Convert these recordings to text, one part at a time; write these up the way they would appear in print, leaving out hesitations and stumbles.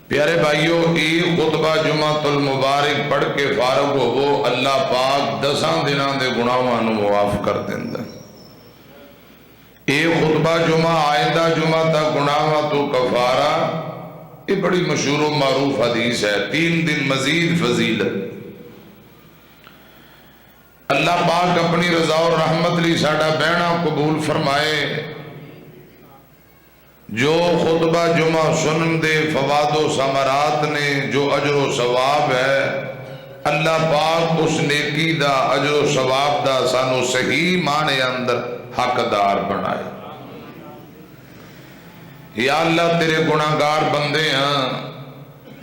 پیارے بھائیو، ایک خطبہ جمعۃ المبارک پڑھ کے فارغ ہوو، اللہ پاک 10 دنوں دے گناہاں نوں معاف کر دیندا۔ ایک خطبہ جمعہ آئندہ جمعہ تک گناہاں تو کفارہ، یہ بڑی مشہور و معروف حدیث ہے۔ 3 دن مزید فضیلت۔ اللہ پاک اپنی رضا اور رحمت لی ساڈا بہنا قبول فرمائے۔ جو خطبہ جمعہ سنن دے فوائد و ثمرات نے جو اجر و ثواب ہے، اللہ پاک اس نیکی دا اجر و ثواب دا سانو صحیح معنی اندر حقدار بنائے۔ یا اللہ تیرے گناہگار بندے ہیں،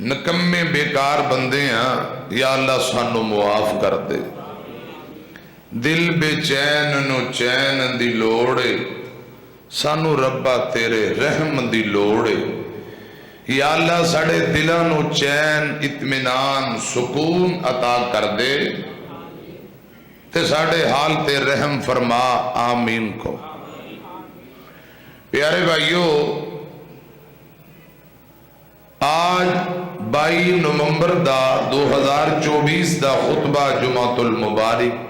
نکمے بیکار بندے ہیں، یا اللہ سانو معاف کر دے۔ دل بے چین نو چین دی لوڑے، سانو ربا تیرے رحم دی لوڑے۔ یا اللہ ساڑے دلاں نو چین، اطمینان، سکون عطا کر دے، تے ساڑے حال تے رحم فرما، آمین کو۔ پیارے بھائیو، آج 22 نومبر دا 2024 دا خطبہ جمعۃ المبارک،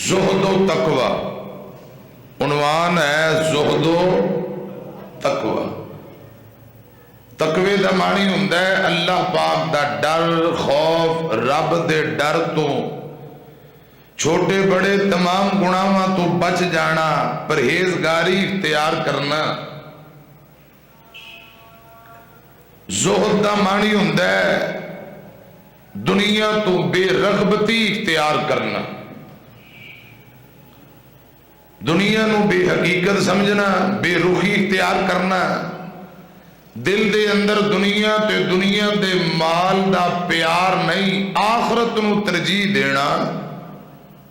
زہد و تقوی، عنوان ہے زہد و تقوی۔ تقوی دا معنی ہوندا ہے اللہ پاک دا ڈر، خوف، رب دے ڈر تو، چھوٹے بڑے تمام گناہاں تو بچ جانا، پرہیزگاری اختیار کرنا۔ زہد دا معنی ہوندا ہے دنیا تو بے رغبتی اختیار کرنا، دنیا نو بے حقیقت سمجھنا، بے رخی اختیار کرنا، دل دے اندر دنیا تے دنیا دے مال دا پیار نہیں، آخرت نو ترجیح دینا،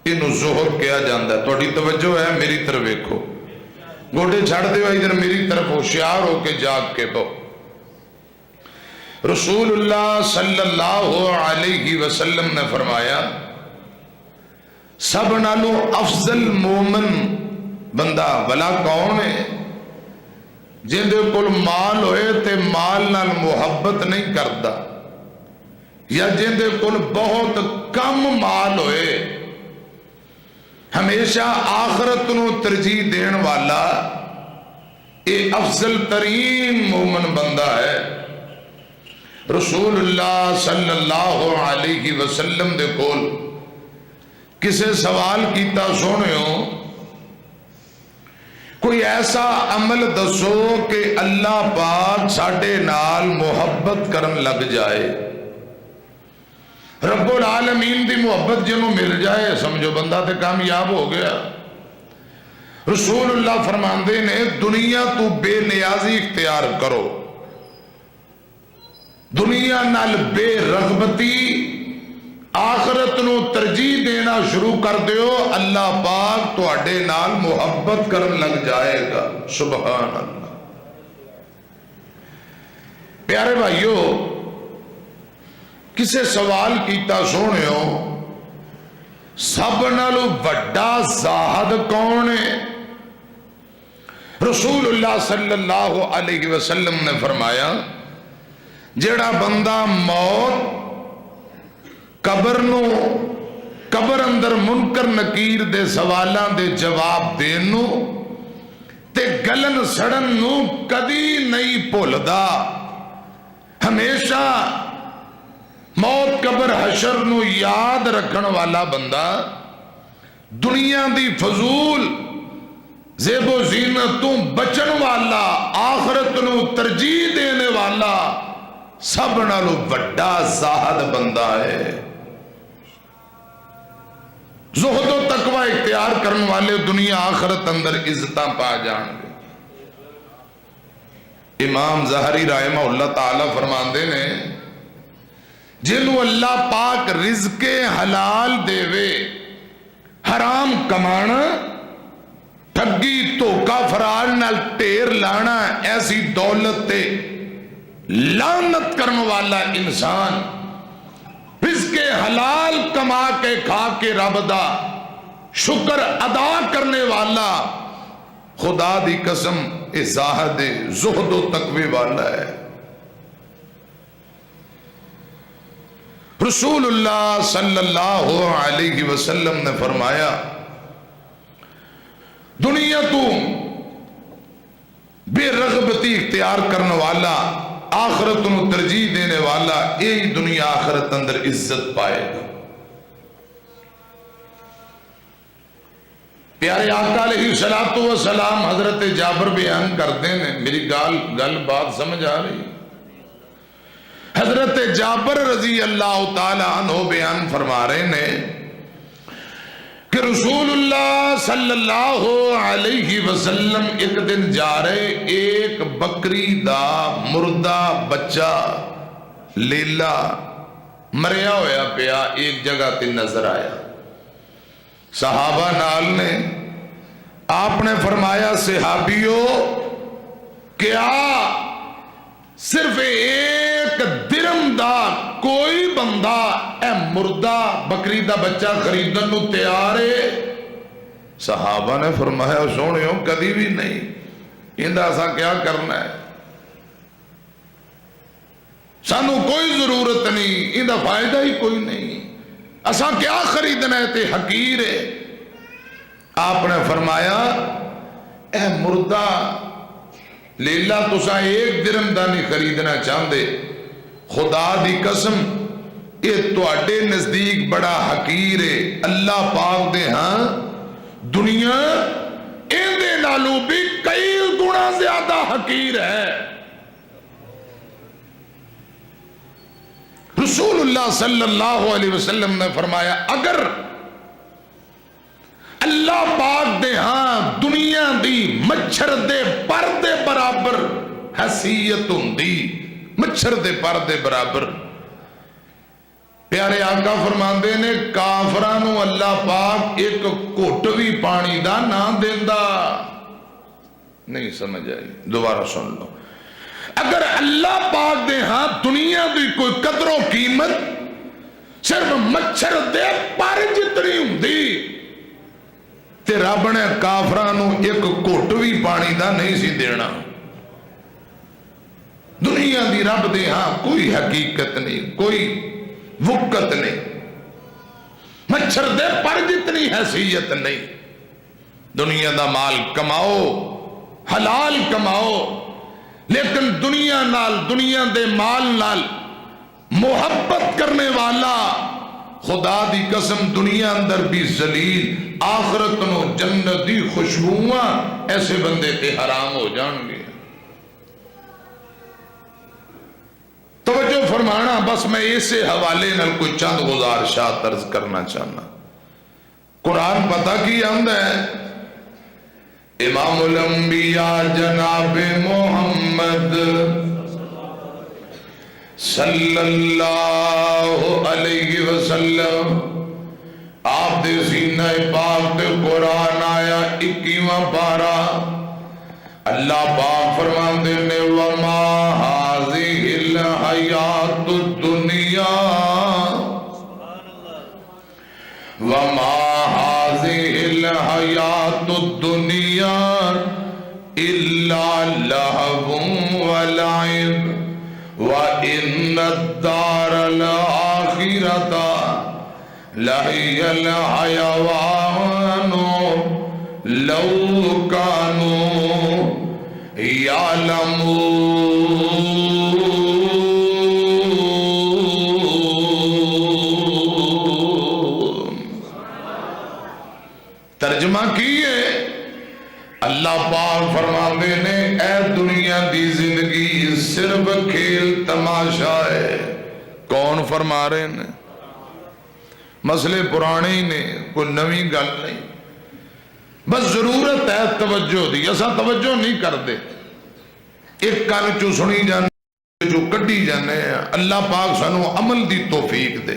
انہوں زہد کیا جاندہ ہے۔ تھوڑی توجہ ہے، میری طرف ویکھو، گوڑے چھڑ دے ہوئے ادھر میری طرف ہوشیار ہو کے جاگ کے تو۔ رسول اللہ صلی اللہ علیہ وسلم نے فرمایا، سب نالو افضل مومن بندہ بلا کون ہے؟ جن دے کل مال ہوئے تے مال نال محبت نہیں کردا، یا جن دے کل بہت کم مال ہوئے ہمیشہ آخرت نو ترجیح دین والا، اے افضل ترین مومن بندہ ہے۔ رسول اللہ صلی اللہ علیہ وسلم دے کول کسے سوال کیتا، سونیو کوئی ایسا عمل دسو کہ اللہ پاک ساڈے نال محبت کرن لگ جائے۔ رب العالمین دی محبت جنوں مل جائے سمجھو بندہ تے کامیاب ہو گیا۔ رسول اللہ فرماندے نے دنیا تو بے نیازی اختیار کرو، دنیا نال بے رغبتی، آخرت نو ترجیح دینا شروع کر دیو، اللہ پاک تواڈے نال محبت کرن لگ جائے گا۔ سبحان اللہ۔ پیارے بھائیو، کسے سوال کیتا، سونیو سب نالو بڑا زاہد کون ہے؟ رسول اللہ صلی اللہ علیہ وسلم نے فرمایا، جیڑا بندہ موت، قبر اندر منکر نکیر دے سوالاں دے جواب دینو تے گلن سڑن نو کدی نہیں بھولدا، ہمیشہ موت، قبر، حشر نو یاد رکھن والا بندہ، دنیا دی فضول زیب و زینت تو بچن والا، آخرت نو ترجیح دینے والا، سب نالو بڑا زاہد بندہ ہے۔ زہد و تقوی اختیار کرن والے دنیا آخرت اندر عزتاں پا جان گے۔ امام ظہری رحمہ اللہ تعالی فرماندے نے، جنہوں اللہ پاک رزق حلال دے وے، حرام کمانا، ٹھگی دھوکا فرار نال ٹیر لانا، ایسی دولت تے لعنت کرنے والا انسان، رزق حلال کما کے کھا کے رب دا شکر ادا کرنے والا، خدا دی قسم اے زاہد زہد و تقوی والا ہے. رسول اللہ صلی اللہ علیہ وسلم نے فرمایا دنیا تو بے رغبتی اختیار کرنے والا آخرت نو ترجیح دینے والا یہی دنیا آخرت اندر عزت پائے گا. پیارے آقا علیہ السلام حضرت جابر بیان کرتے ہیں, میری گل بات سمجھ آ رہی؟ حضرت جابر رضی اللہ تعالی عنہ بیان فرما رہے ہیں کہ رسول اللہ صلی اللہ علیہ وسلم ایک دن جا رہے, ایک بکری دا مردہ بچہ لیلا مریا ہویا پیا ایک جگہ تے نظر آیا. صحابہ نال نے آپ نے فرمایا صحابیو کیا صرف ایک درم دا کوئی بندہ اے مردہ بکری دا بچہ خریدن نو تیار ہے؟ صحابہ نے فرمایا سونیو کدی بھی نہیں, اندہ ایسا کیا کرنا ہے, سانو کوئی ضرورت نہیں, اندہ فائدہ ہی کوئی نہیں, ایسا کیا خریدنا ہے تے حقیر ہے. آپ نے فرمایا اے مردہ لیلا تسا ایک درم دا نہیں خریدنا چاہندے, خدا دی قسم یہ تواڈے نزدیک بڑا حقیر ہے, اللہ پاک دے ہاں دنیا ایندے نالوں بھی کئی گنا زیادہ حقیر ہے. رسول اللہ صلی اللہ علیہ وسلم نے فرمایا اگر اللہ پاک دے ہاں دنیا دی مچھر دے پر دے برابر حیثیت ہوندی, مچھر دے پر دے برابر, پیارے آقا فرماندے نے کافرانو اللہ پاک ایک گھٹ بھی پانی دا نہ دیندا. نہیں سمجھ آئی, دوبارہ سن لو. اگر اللہ پاک دے ہاں دنیا دی کوئی قدر و قیمت صرف مچھر دے پر جتنی ہوندی تے رب نے کافرانو ایک گھٹ بھی پانی دا نہیں سی دینا. دنیا دی رب دے ہاں کوئی حقیقت نہیں, کوئی وقت نہیں, مچھر دے پر جتنی حیثیت نہیں. دنیا دا مال کماؤ, حلال کماؤ, لیکن دنیا نال, دنیا دے مال نال محبت کرنے والا خدا دی قسم دنیا اندر بھی ذلیل, آخرت نو جنت دی خوشبوواں ایسے بندے تے حرام ہو جان گے. توجہ فرمانا, بس میں اسے حوالے نال کوئی چند گزارشات عرض کرنا چاہنا. قرآن پتہ کی آندا ہے امام الانبیاء جناب محمد صلی اللہ علیہ وسلم آپ دے سینہ پاک دے قرآن آیا 21واں پارہ, اللہ پاک فرماندے نے وَمَا هَذِهِ الْحَيَاةُ الدُّنْيَا وَمَا هَذِهِ الْحَيَاةُ الدُّنْيَا إِلَّا لَهْوٌ وَلَعِبٌ وَإِنَّ الدَّارَ الْآخِرَةَ لَهِيَ الْحَيَوَانُ لَوْ كَانُوا يَعْلَمُونَ. ترجمہ کیے اللہ پاک فرماندے نے اے دنیا دی زندگی صرف کھیل تماشا ہے. کون فرما رہے ہیں؟ مسئلے پرانے ہی نے, کوئی نوی گل نہیں, بس ضرورت ہے توجہ دی. ایسا توجہ نہیں کرتے, ایک کل چو سنی جانے جو کٹی جانے ہیں. اللہ پاک سانو عمل دی توفیق دے.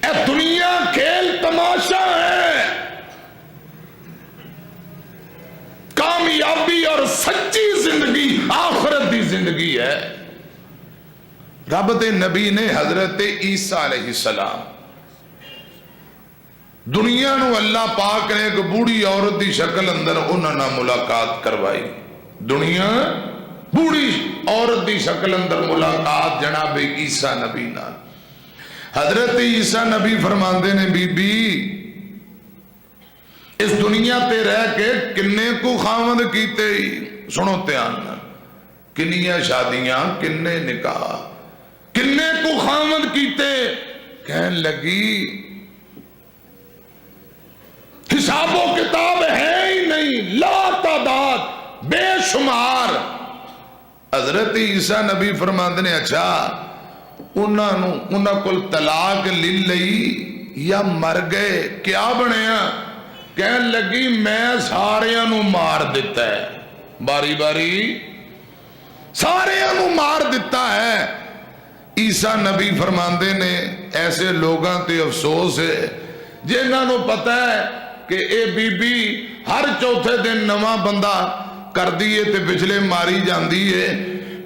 اے دنیا کھیل تماشا ہے, کامیابی اور سچی زندگی آخرت دی زندگی ہے. رب دے نبی نے حضرت عیسیٰ علیہ السلام دنیا نو اللہ پاک نے ایک بوڑھی عورت دی شکل اندر انہاں نال ملاقات کروائی. دنیا بوڑھی عورت دی شکل اندر ملاقات جناب عیسیٰ نبی نال. حضرت عیسیٰ نبی فرماندے نے بی بی اس دنیا تے رہ کے کنے کو خاوند کیتے ہی. سنو دھیان نال, کنیاں شادیاں, کنے نکاح, کنے کو خاوند کیتے. کہن لگی حساب و کتاب ہے ہی نہیں, لا تعداد, بے شمار. حضرت عیسیٰ نبی فرماندے نے اچھا انہاں کول طلاق لے لئی یا مر گئے, کیا بنیا؟ کہن لگی میں ساریاں نو مار دیتا ہے, باری باری ساریاں نو مار دیتا ہے. عیسیٰ نبی فرماندے نے ایسے لوگاں تے افسوس ہے جنہاں نو پتہ ہے کہ اے بی بی ہر چوتھے دن نواں بندہ کر دیئے تے پچھلے ماری جاندی ہے,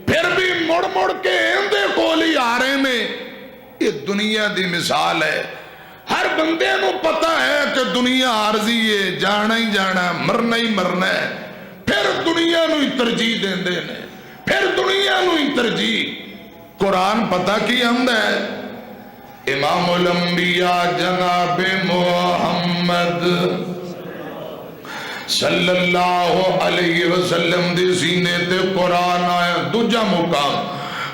پھر بھی مڑ مڑ کے اندے کولی آ رہے میں. یہ دنیا دی مثال ہے. ہر بندے نو پتا ہے کہ دنیا عارضی ہے, جانا ہی جانا, مرنا ہی مرنا ہے, پھر دنیا نو ہی ترجیح دیں دے نے, پھر دنیا نو ہی ترجیح. قرآن پتا کی حمد ہے, امام الانبیاء جناب محمد صلی اللہ علیہ وسلم دی سینے تے قرآن آیا. دوجا مقام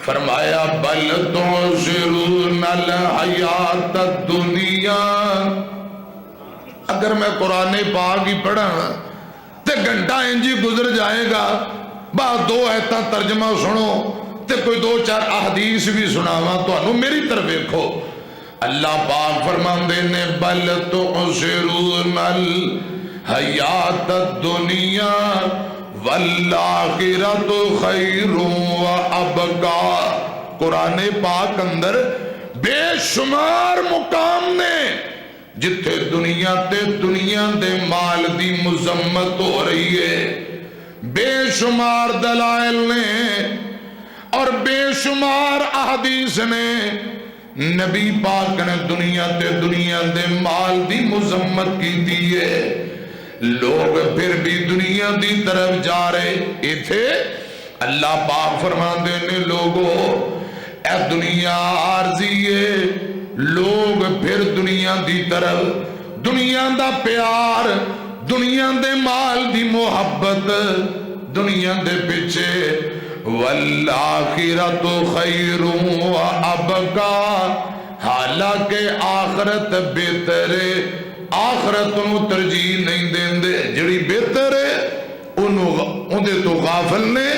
فرمایا بل تؤثرون الحیات الدنیا. اگر میں قرآن پاک ہی پڑھا تے گھنٹہ انجی گزر جائے گا, بعد دو ایتاں ترجمہ سنو تے کوئی دو چار احادیث بھی سناواں تانوں, میری طرف دیکھو. اللہ پاک فرماندے نے بل تؤثرون الحیات الدنیا والآخرۃ خیر وابقا. قرآن پاک اندر بے شمار مقام نے جتھے دنیا تے دنیا دے مال دی مذمت ہو رہی ہے, بے شمار دلائل نے اور بے شمار احادیث نے. نبی پاک نے دنیا تے دنیا دے مال دی مذمت کی دی ہے, لوگ پھر بھی دنیا دی طرف جا رہے. ایتھے اللہ پاک فرماندے نے لوگو اے دنیا عارضی ہے, لوگ پھر دنیا دی طرف, دنیا دا پیار, دنیا دے مال دی محبت, دنیا دے پیچھے. والآخرۃ خیر وابقا, حالانکہ آخرت بہتر ہے, آخرت نو ترجیح نہیں دین دے. جڑی بہتر ہے انہوں دے تو غافل نے,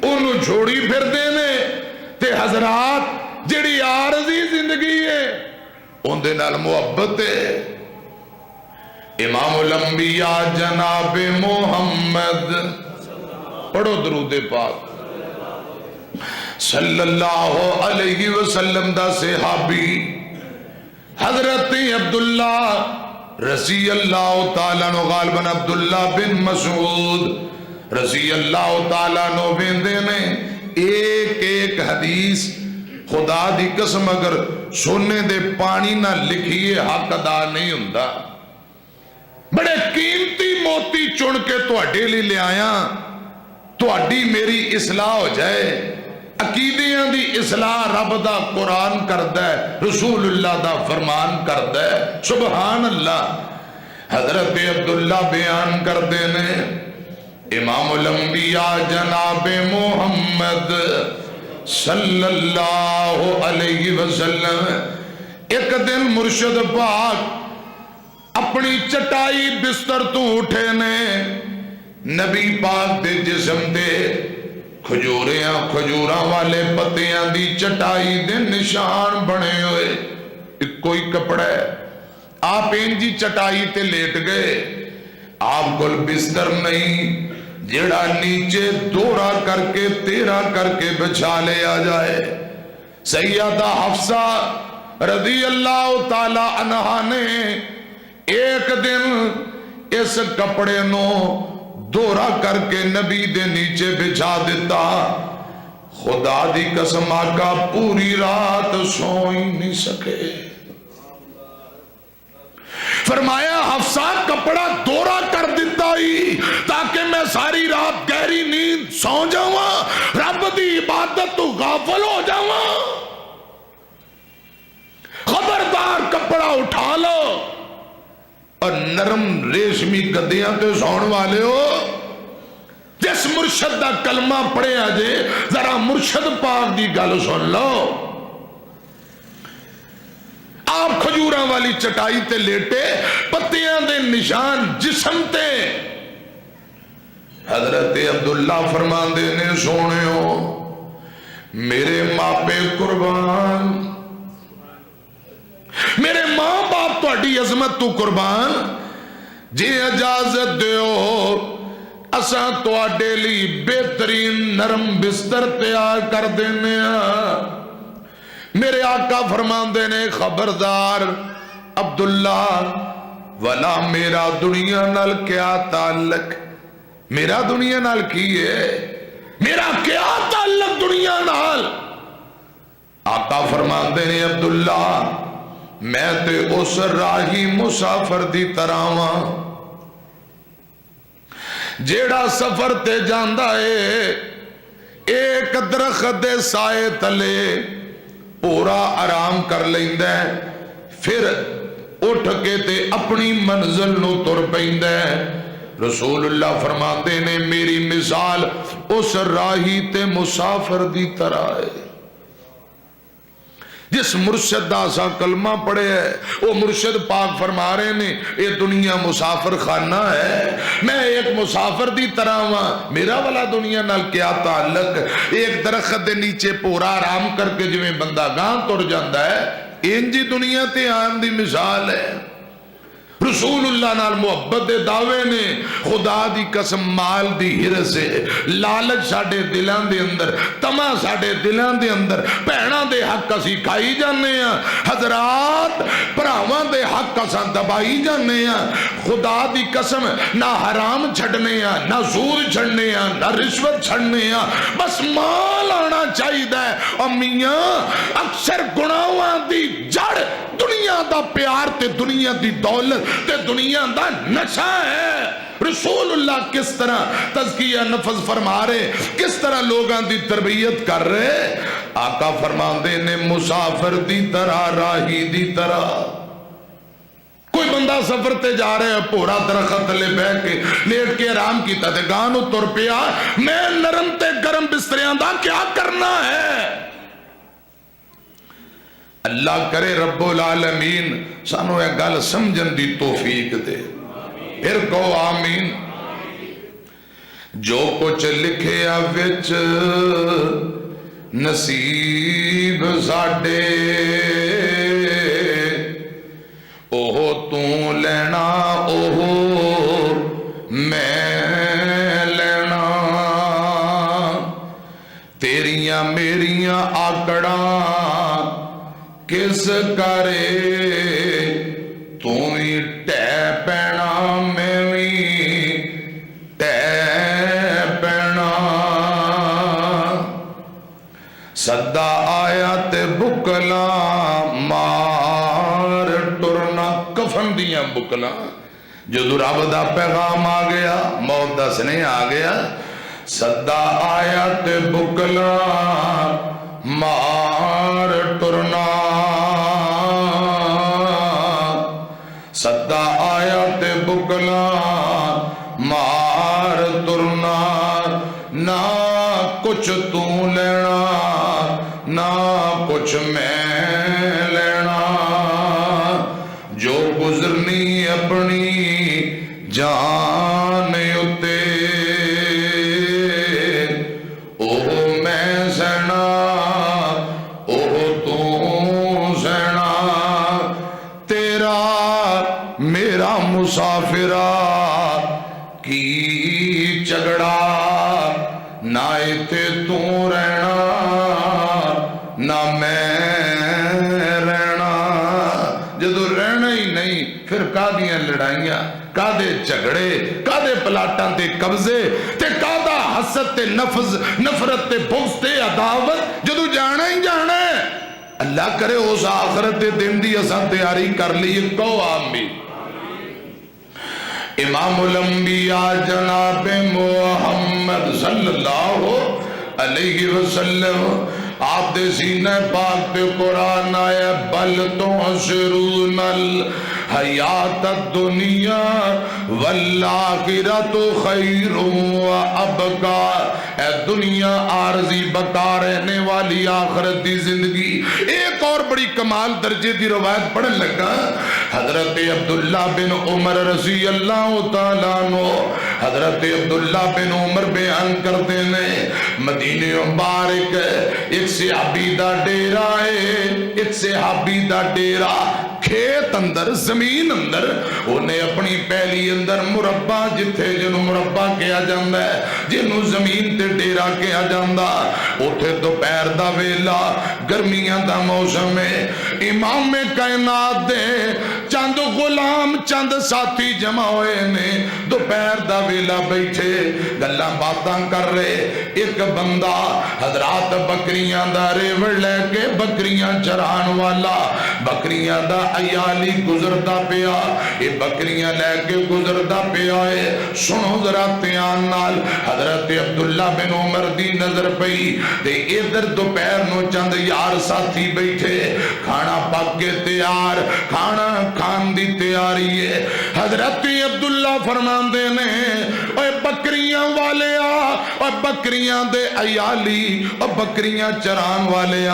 انہوں چھوڑی پھر دینے. تے حضرات جڑی عارضی زندگی ہے ان دے نال محبت ہے. امام الانبیاء جناب محمد, پڑھو درود پاک صلی اللہ علیہ وسلم دا صحابی حضرت عبداللہ رضی اللہ تعالیٰ نو, غالباً عبداللہ بن مسعود رضی اللہ تعالیٰ نو بیندے نے ایک ایک حدیث خدا دی قسم اگر سونے دے پانی نہ لکھیے حق ادا نہیں ہوندا. بڑے قیمتی موتی چن کے تواڈے لئی لے آیا, تواڈی میری اصلاح ہو جائے. عقیدیاں دی اصلاح رب دا قرآن کردا ہے, رسول اللہ دا فرمان کردا ہے. سبحان اللہ. حضرت عبداللہ بیان کردے نے امام الانبیاء جناب محمد صلی اللہ علیہ وسلم ایک دن مرشد پاک اپنی چٹائی بستر تو اٹھے نے, نبی پاک دے جسم دے کھجوراں والے پتیاں دی چٹائی دے نشان بنے ہوئے. کوئی کپڑا ہے, آپ انجی چٹائی تے لیٹ گئے, آپ کو بستر نہیں جڑا نیچے دورہ کر کے تیرہ کر کے بچھا لے آ جائے. سیدہ حفصہ رضی اللہ تعالی عنہا نے ایک دن اس کپڑے نو دورہ کر کے نبی دے نیچے بچھا دیتا. خدا دی قسم آقا پوری رات سو ہی نہیں سکے. فرمایا حفصہ کپڑا دورا کر دیتا ہی تاکہ میں ساری رات گہری نیند سو جاواں، رب دی عبادت تو غافل ہو جاواں۔ خبردار کپڑا اٹھا لو اور نرم ریشمی گدیاں تے سون والے ہو۔ جس مرشد دا کلمہ پڑھے آجے ذرا مرشد پاک دی گل سن لو۔ آپ کھجوراں والی چٹائی تے لیٹے، پتیاں دے نشان جسم تے، حضرت عبداللہ فرمان دے نے سونے ہو میرے ماپے قربان، میرے ماں باپ تہاڈی عظمت تو قربان، جے اجازت دیو اساں تہاڈے لئی بہترین نرم بستر تیار کر دینے ہاں۔ میرے آقا فرماندے نے خبردار عبداللہ، ولا میرا دنیا نال کیا تعلق، میرا دنیا نال کی ہے، میرا کیا تعلق دنیا نال؟ آقا فرماندے نے عبداللہ میں تے اس راہی مسافر دی طرح ہاں جیڑا سفر تے جاندا ہے ایک درخت دے سائے تلے پورا آرام کر لیندا ہے، پھر اٹھ کے تے اپنی منزل نو تر پیندا ہے۔ رسول اللہ فرماتے نے میری مثال اس راہی تے مسافر دی طرح ہے۔ جس مرشد دا سا کلمہ پڑھے ہے وہ مرشد پاک فرما رہے نے یہ دنیا مسافر خانہ ہے، میں ایک مسافر دی طرح ہوں، میرا والا دنیا نال کیا تعلق؟ ایک درخت دے نیچے پورا آرام کر کے جو بندہ گاں تر جاندہ ہے، انجی دنیا تے آن دی مثال ہے۔ رسول اللہ نال محبت دے دعوے نے خدا دی قسم مال دی حرس ہے، لالچ ساڑے دلان دے اندر، تما ساڑے دلان دے اندر، پہنا دے حق اسی کھائی جانے ہیں، حضرات پراوان دے حق اساں دبائی جانے ہیں۔ خدا دی قسم نہ حرام چھڑنے ہیں، نہ سود چھڑنے ہیں، نہ رشوت چھڑنے ہیں، بس مال آنا چاہیے دے۔ اور میاں اکثر گناہاں دی جڑ دنیا دا پیار تے دنیا دی دولت تے دنیا دا نشہ ہے۔ رسول اللہ کس طرح تزکیہ نفس فرما رہے، کس طرح لوگاں دی تربیت کر رہے؟ آقا فرماندے نے مسافر دی طرح، راہی دی طرح۔ کوئی بندہ سفر تے جا رہے ہے، پورا درخت لے بہ کے لیٹ کے آرام کیتا تے گانو تر پیا، میں نرم تے گرم بستریاں دا کیا کرنا ہے؟ اللہ کرے رب العالمین سانو ایک گل سمجھن دی توفیق دے، پھر کہو آمین۔ جو کچھ لکھے وچ نصیب ساڈے اوہ تو لینا، اوہ میں لینا، تیریاں میریاں آکڑاں کس کرے، تو ہی ٹہ پینا میں بھی ٹہ پینا۔ صدا آیا تے بکلا مار ٹرنا، کفن دیاں بکلا، جدو رب دا پیغام آ گیا، موت دا سنیہ آ گیا، صدا آیا تے بکلا مار ٹرنا، صدا آیا تے بکلا مار ترنا، نہ کچھ تو لینا نہ کچھ میں لینا، جو گزرنی اپنی جان اتے اوہ میں سہنا، اوہ تو سہنا، تیرا میرا مسافرہ کی جھگڑا، نہ ایتھے تو رہنا نہ میں رہنا۔ جدو رہنا ہی نہیں پھر کادیاں لڑائیاں، کادے جھگڑے، کادے پلاٹاں تے قبضے تے کادا حسد تے نفرت تے بغض تے عداوت، جدو جانا ہی جانا ہے۔ اللہ کرے اس آخرت دن دی اساں تیاری کر لی، کہو آمین۔ امام الانبیاء جناب محمد صلی اللہ علیہ وسلم آپ دے سینہ پاک تے قرآن آیا بل تُعْثِرُونَ الْحَيَاةَ الدُّنْيَا وَالْآخِرَةُ خَيْرٌ وَأَبْقَىٰ، اے دنیا عارضی بقا رہنے والی، آخرت دی زندگی۔ ایک اور بڑی کمال درجے دی روایت پڑھن لگا، حضرت عبداللہ بن عمر رضی اللہ تعالیٰ عنہ، حضرت عبداللہ بن عمر بیان کرتے ہیں مدینہ مبارک ایک صحابی دا ڈیرا ہے، ایک صحابی دا ڈیرا کھیت اندر، زمین اندر، انہیں اپنی پہلی اندر مربع جتھے جنہوں مربع کیا جاندہ ہے، جنہوں زمین تے ڈیرا کیا جاندہ، اتھے دوپہر دا ویلا، گرمیاں دا موسم ہے، امام کائنات دے چند غلام چند ساتھی جمع ہوئے نے، دوپہر دا ویلا بیٹھے گلاں باتاں کر رہے، ایک بندہ حضرات بکریاں دا ریوڑ لے کے بکریاں چران والا، بکریاں دا عیالی گزرتا پیا، یہ بکریاں لے کے گزرتا پیا ہے، سنو ذرا تیان نال، حضرت عبداللہ بن عمر دی نظر پئی تے ادھر دوپہر نو چند یار ساتھی بیٹھے، کھانا پک کے تیار، کھانا کھان دی تیاری ہے، حضرت عبداللہ فرماندے نے اے بکریاں والے آ، اے بکریاں دے عیالی، اے بکریاں چران والے آ،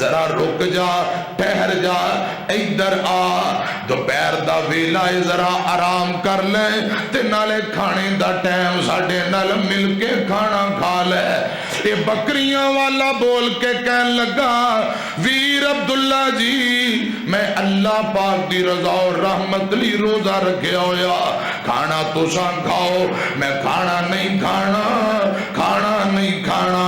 ذرا رک جا، ٹھہر جا، ادھر آ، دوپہر دا ویلا ہے، ذرا آرام کر لیں تے نالے کھانے دا ٹائم ساڈے نال مل کے کھانا کھا لے۔ یہ بکریاں والا بول کے کہن لگا ویر عبداللہ جی میں اللہ پاک دی رضا اور رحمت لی روزہ رکھے ہویا، کھانا تو سان کھاؤ، میں کھانا نہیں کھانا، کھانا نہیں کھانا،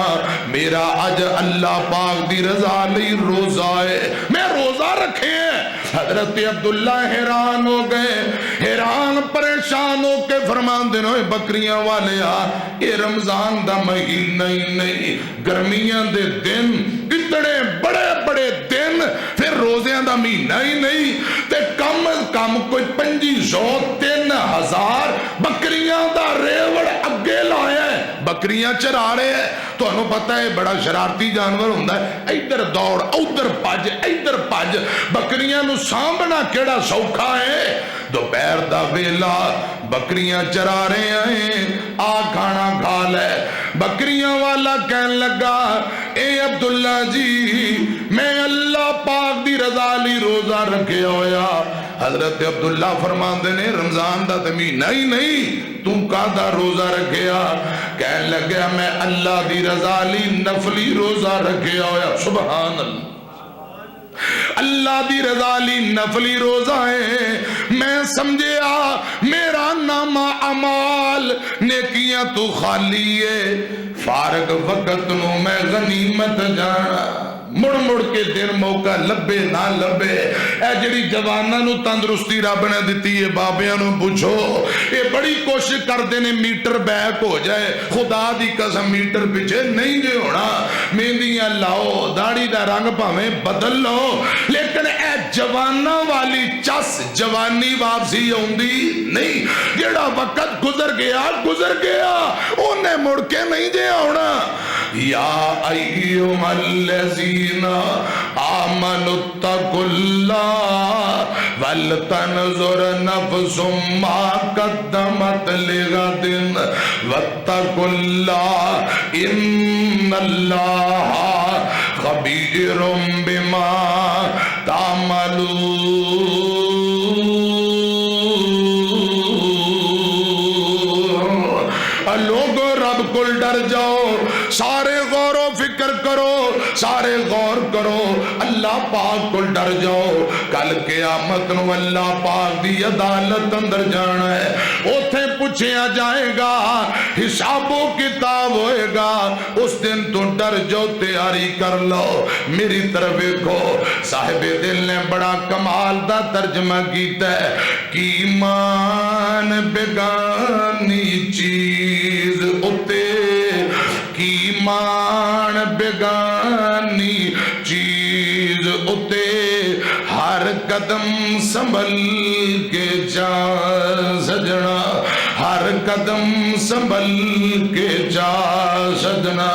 میرا اج اللہ پاک دی رضا لی روزہ ہے، میں روزہ رکھے ہیں۔ حضرت عبداللہ حیران ہو گئے، حیران پریشان ہو کے فرمان دے نوے بکریاں والے آ، یہ رمضان دا مہینہ ہی نہیں، گرمیاں دے دن، اتنے بڑے بڑے دن، پھر روزیاں دا مہینہ ہی نہیں، تے کم از کم کوئی 2500-3000 بکریاں دا ریوڑ اگے لائے ہیں، بکریاں چرا رہے ہیں، تو انہوں پتہ ہے بڑا شرارتی جانور ہوندہ ہے، ادھر دوڑ، ادھر پاج، ادھر پاج، بکریاں نو سامنا کیڑا سوکھا ہے، دوپہر دا ویلا بکریاں چرا رہے ہیں، آ کھانا کھا لے۔ بکریاں والا کہن لگا اے عبداللہ جی میں اللہ پاک دی رضا لی روزہ رکھے ہویا۔ حضرت عبداللہ فرماندے نے رمضان دا مہینہ ہی نہیں، تم کہاں روزہ رکھیا؟ کہن لگا میں اللہ دی رضا لی نفلی روزہ رکھے ہویا۔ سبحان اللہ، اللہ دی رضا لی نفلی روزہ ہے، میں سمجھیا میرا نامہ اعمال نیکیاں تو خالی ہے، فارغ وقت نو میں غنیمت جانا، مڑ مڑ کے دن موقع لبے نہ لبے، اے جڑی جواناں نو تندرستی رب نے دتی ہے، بابیاں نو پوچھو اے بڑی کوشش کر دینے میٹر بیک ہو جائے، خدا دی قسم میٹر پیچھے نہیں جے ہونا، مہندیاں لاؤ، داڑھی دا رنگ پاویں بدل لو، لیکن اے جواناں والی چس جوانی واپسی ہوندی نہیں، جڑا وقت گزر گیا انہیں مڑ کے نہیں جے ہونا۔ یا ایہم الذین آمنوا اتقوا اللہ ولتنظر نفس ما قدمت لغد واتقوا اللہ ان اللہ خبیر بما تعملون۔ لوگو رب کل ڈر جاؤ، سارے غور و فکر کرو، سارے غور کرو، اللہ پاک کو ڈر جاؤ، کل قیامت نو اللہ پاک دی عدالت اندر جانا ہے، اوتھے پوچھیا جائے گا، حساب و کتاب ہوئے گا، اس دن تو ڈر جو تیاری کر لو۔ میری طرف دیکھو، صاحب دل نے بڑا کمال دا ترجمہ کیتا ہے کہ ایمان بیگانی چیز اتے، کی ایمان بیگانی چیز اتے، ہر قدم سنبھل کے جا سجنا، قدم سنبھل کے جا سجنا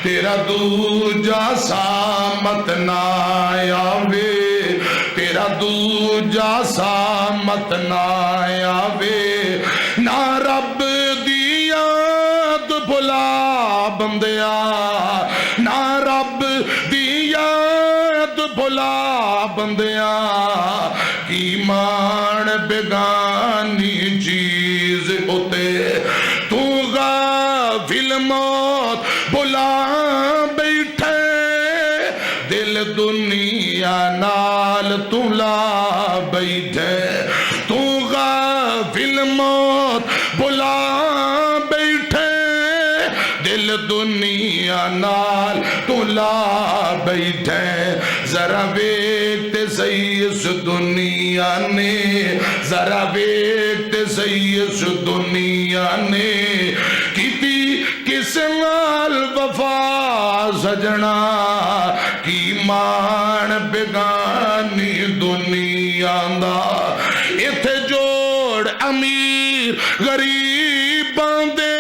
تیرا دوجا سامت نہ آوے تیرا دوجا سامت نہ آوے نہ رب دی یاد بھلا بندیا نہ رب دی یاد بھلا بندیا کی مان بیگانی چیز ہوتے تو غافل موت بھلا بیٹھے دل دنیا نال تلا بیٹھے تو غافل موت بھلا بیٹھے دل دنیا نال تلا بیٹھے ذرا ویکھتے صحیح اس دنیا نے ذرا ویکھتے صحیح اس دنیا نے کیتی کس نال وفا سجنا کی مان بیگانی دنیا دا ایتھے جوڑ امیر غریباں دے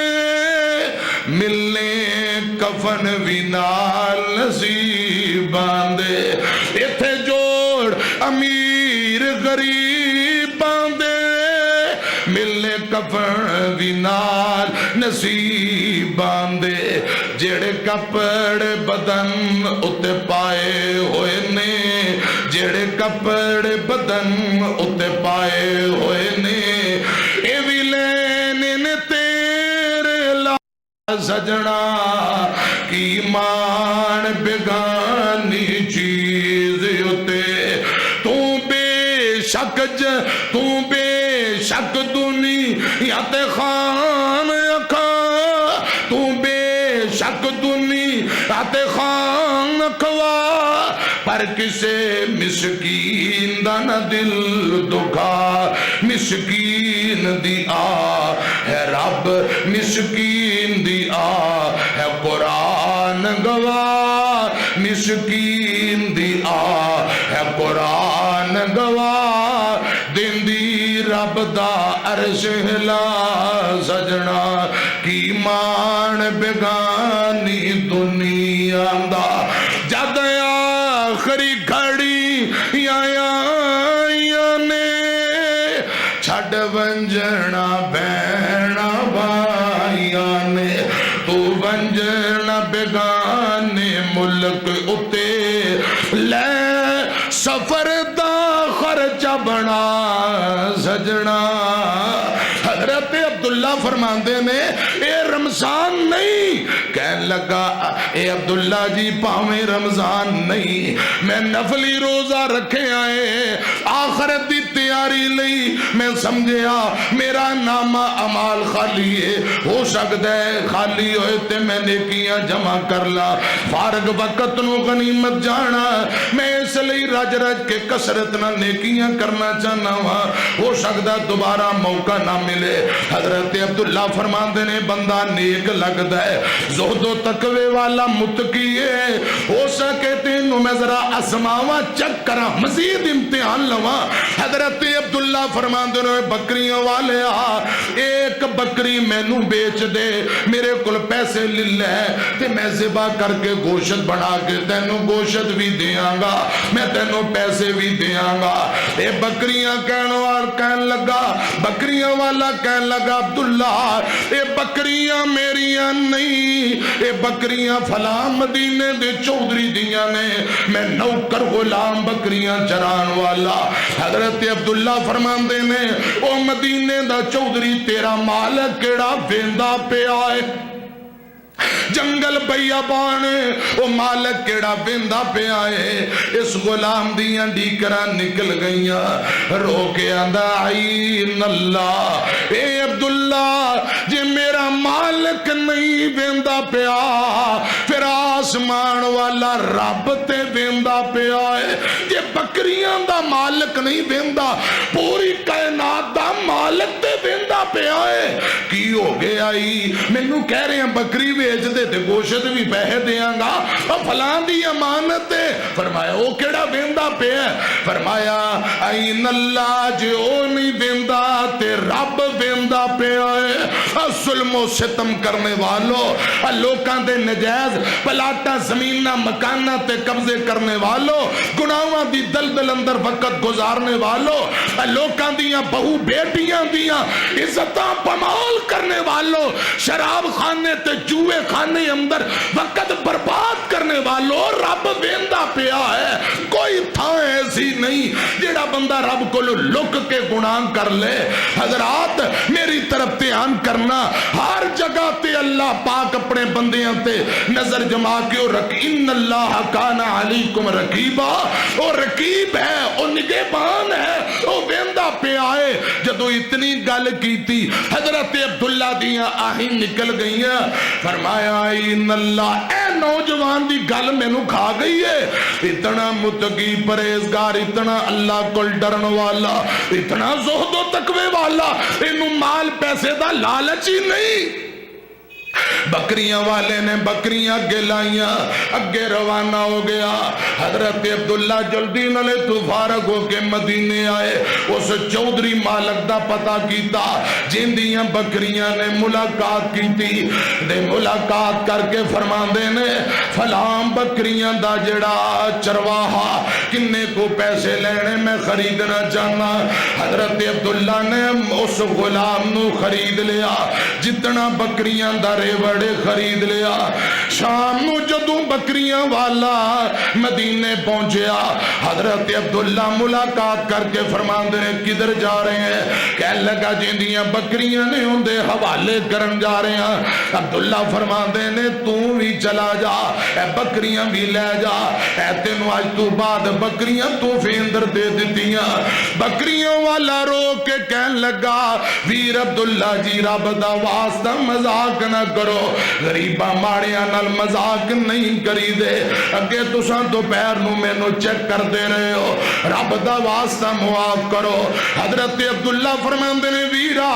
ملنے کفن بھی نال نصیباں دے ایتھے جوڑ امیر غریباں دے ملنے کفن بھی نال نصیباں دے جڑے کپڑے بدن اتے پائے ہوئے نے جڑے کپڑے بدن اتے پائے ہوئے نے اے بھی لینے نے تیرے لا سجنا کی مان بیگانی چیز ہوتے تو بے شک تو بے شک دنیا تے خان اکھا تو بے شک دنیا تے خان اکھوا پر کسے مسکین دا نہ دل دکھا مسکین دی آ ہے رب مسکین دی آ ہے قرآن گواہ مسکین دی آ ہے قرآن گواہ دن دی رب دا عرش ہلا سجنا کی مان بیگانی دنیا دا جد آخری گھڑی آیا نے چھڑ ونجنا بہنا بھائیا نے تو ونجنا بیگانے ملک اتے لے سفر دا خرچہ بنا سجنا حضرت عبداللہ فرماندے نے اے رمضان نہیں کہنے لگا اے عبداللہ جی پاویں رمضان نہیں میں نفلی روزہ رکھے آئے آخرت دی تیاری لئی میں سمجھیا میرا نامہ عمال خالی ہے ہو سکتا ہے خالی ہوئے تے میں نیکیاں جمع کر لا فارغ وقت نو غنیمت جانا میں اس لئی رج رج کے کسرت نہ نیکیاں کرنا چاہنا ہو سکتا دوبارہ موقع نہ ملے حضرت عبداللہ فرماندے نے بندہ نیک لگتا ہے زہد و تقوی والا متقی ہے ہو سکے تینوں میں ذرا اسماوا چک کرا مزید امتحان لوا حضرت عبداللہ فرماندے نے بکریوں والے ایک بکری میں نو بیچ دے میرے کل پیسے للہ ہے تے میں ذبح کر کے گوشت بنا کے تینوں گوشت بھی دیاں گا میں تینوں پیسے بھی دیاں گا اے بکریاں کہن لگا بکریاں والا کہن لگا عبداللہ اے بکریاں میریاں نہیں اے بکریاں فلاں مدینے دے چودری دیاں نے میں نوکر غلام بکریاں چران والا حضرت عبداللہ فرماندے نے او مدینے دا چودری تیرا مالک کیڑا ویندا پہ آئے جنگل بیابان او مالک کیڑا بندہ پہ آئے اس غلام دیاں ڈیکرہ نکل گئیاں رو کے آندہ عین اللہ اے عبداللہ جے میرا مالک نہیں بندہ پہ آ پھر آسمان والا رب تے بندہ پہ آئے جے بکریاں دا مالک نہیں بندہ پوری کائنات دا مالک تے بندہ پہ آئے کی ہو گیا میں نو کہہ رہے ہیں بکری بیچ دے تے گوشت بھی بہہ دیاں گا اور فلان دی امانت ہے فرمایا او کیڑا ویندا پہ ہے فرمایا این اللہ جے او نہیں ویندا تے رب ویندا پہ ہے ظلم و ستم کرنے والوں، لوکاں دے نجائز پلاٹاں زمیناں مکاناں تے قبضے کرنے والوں، گناہاں دی دلدل اندر وقت گزارنے والوں، لوکاں دیاں بہو بیٹیاں دیاں عزتاں پامال کرنے والوں، شراب خانے تے جوئے خانے اندر وقت برباد کرنے والوں، رب ویندا پیا ہے۔ کوئی تھا ایسی نہیں جیڑا بندہ رب کو لک کے گناہ کر لے۔ حضرات میری طرف دھیان کرنا، ہر جگہ تے اللہ پاک اپنے بندیاں تے نظر جما کے ان اللہ کان علیکم رقیبا، وہ رقیب ہے، وہ نگہبان ہے، وہ ویندا پیا ہے۔ جدو اتنی گل کیتی حضرت عبداللہ دیاں آہیں نکل گئیاں، فرمایا ان اللہ، اے نوجوان دی گل مینوں کھا گئی ہے، اتنا متقی پرہیزگار، اتنا اللہ کو ڈرن والا، اتنا زہد و تقوی والا، انہوں مال پیسے دا لالچ ہی نہیں۔ بکریاں والے نے بکریاں اگے لائیاں، اگے روانہ ہو گیا۔ حضرت عبداللہ جلدی نلے تو فارغ ہو کے مدینے آئے، اس چودھری مالک دا پتہ کیتا، جن دیاں بکریاں نے ملاقات کیتی، دے ملاقات کر کے فرماندے نے فلاں بکریاں دا جڑا چرواہا کنے کو پیسے لینے میں خریدنا چاہنا۔ حضرت عبداللہ نے اس غلام نو خرید لیا، جتنا بکریاں دا بڑے خرید لیا۔ شام نو جدوں بکریاں والا مدینے پہنچیا، حضرت عبداللہ ملاقات کر کے فرماندے نے کدھر جا رہے ہیں؟ کہنے لگا جیندیاں بکریاں نے ان دے حوالے کرن جا رہے ہیں۔ عبداللہ فرماندے نے تو بھی چلا جا، اے بکریاں بھی لے جا، اے تینوں آج تو بعد بکریاں تو فیندر دے دیتیاں۔ بکریاں والا رو کے کہنے لگا ویر عبداللہ جی رب دا واسطہ مذاق نہ کرو، غریبہ ماڑیاں نال مذاق نہیں کری دے، اگے تساں دوپہر نو مینوں چیک کر دے رہے ہو، رب دا واسطہ معاف کرو۔ حضرت عبداللہ فرماندے نے ویرا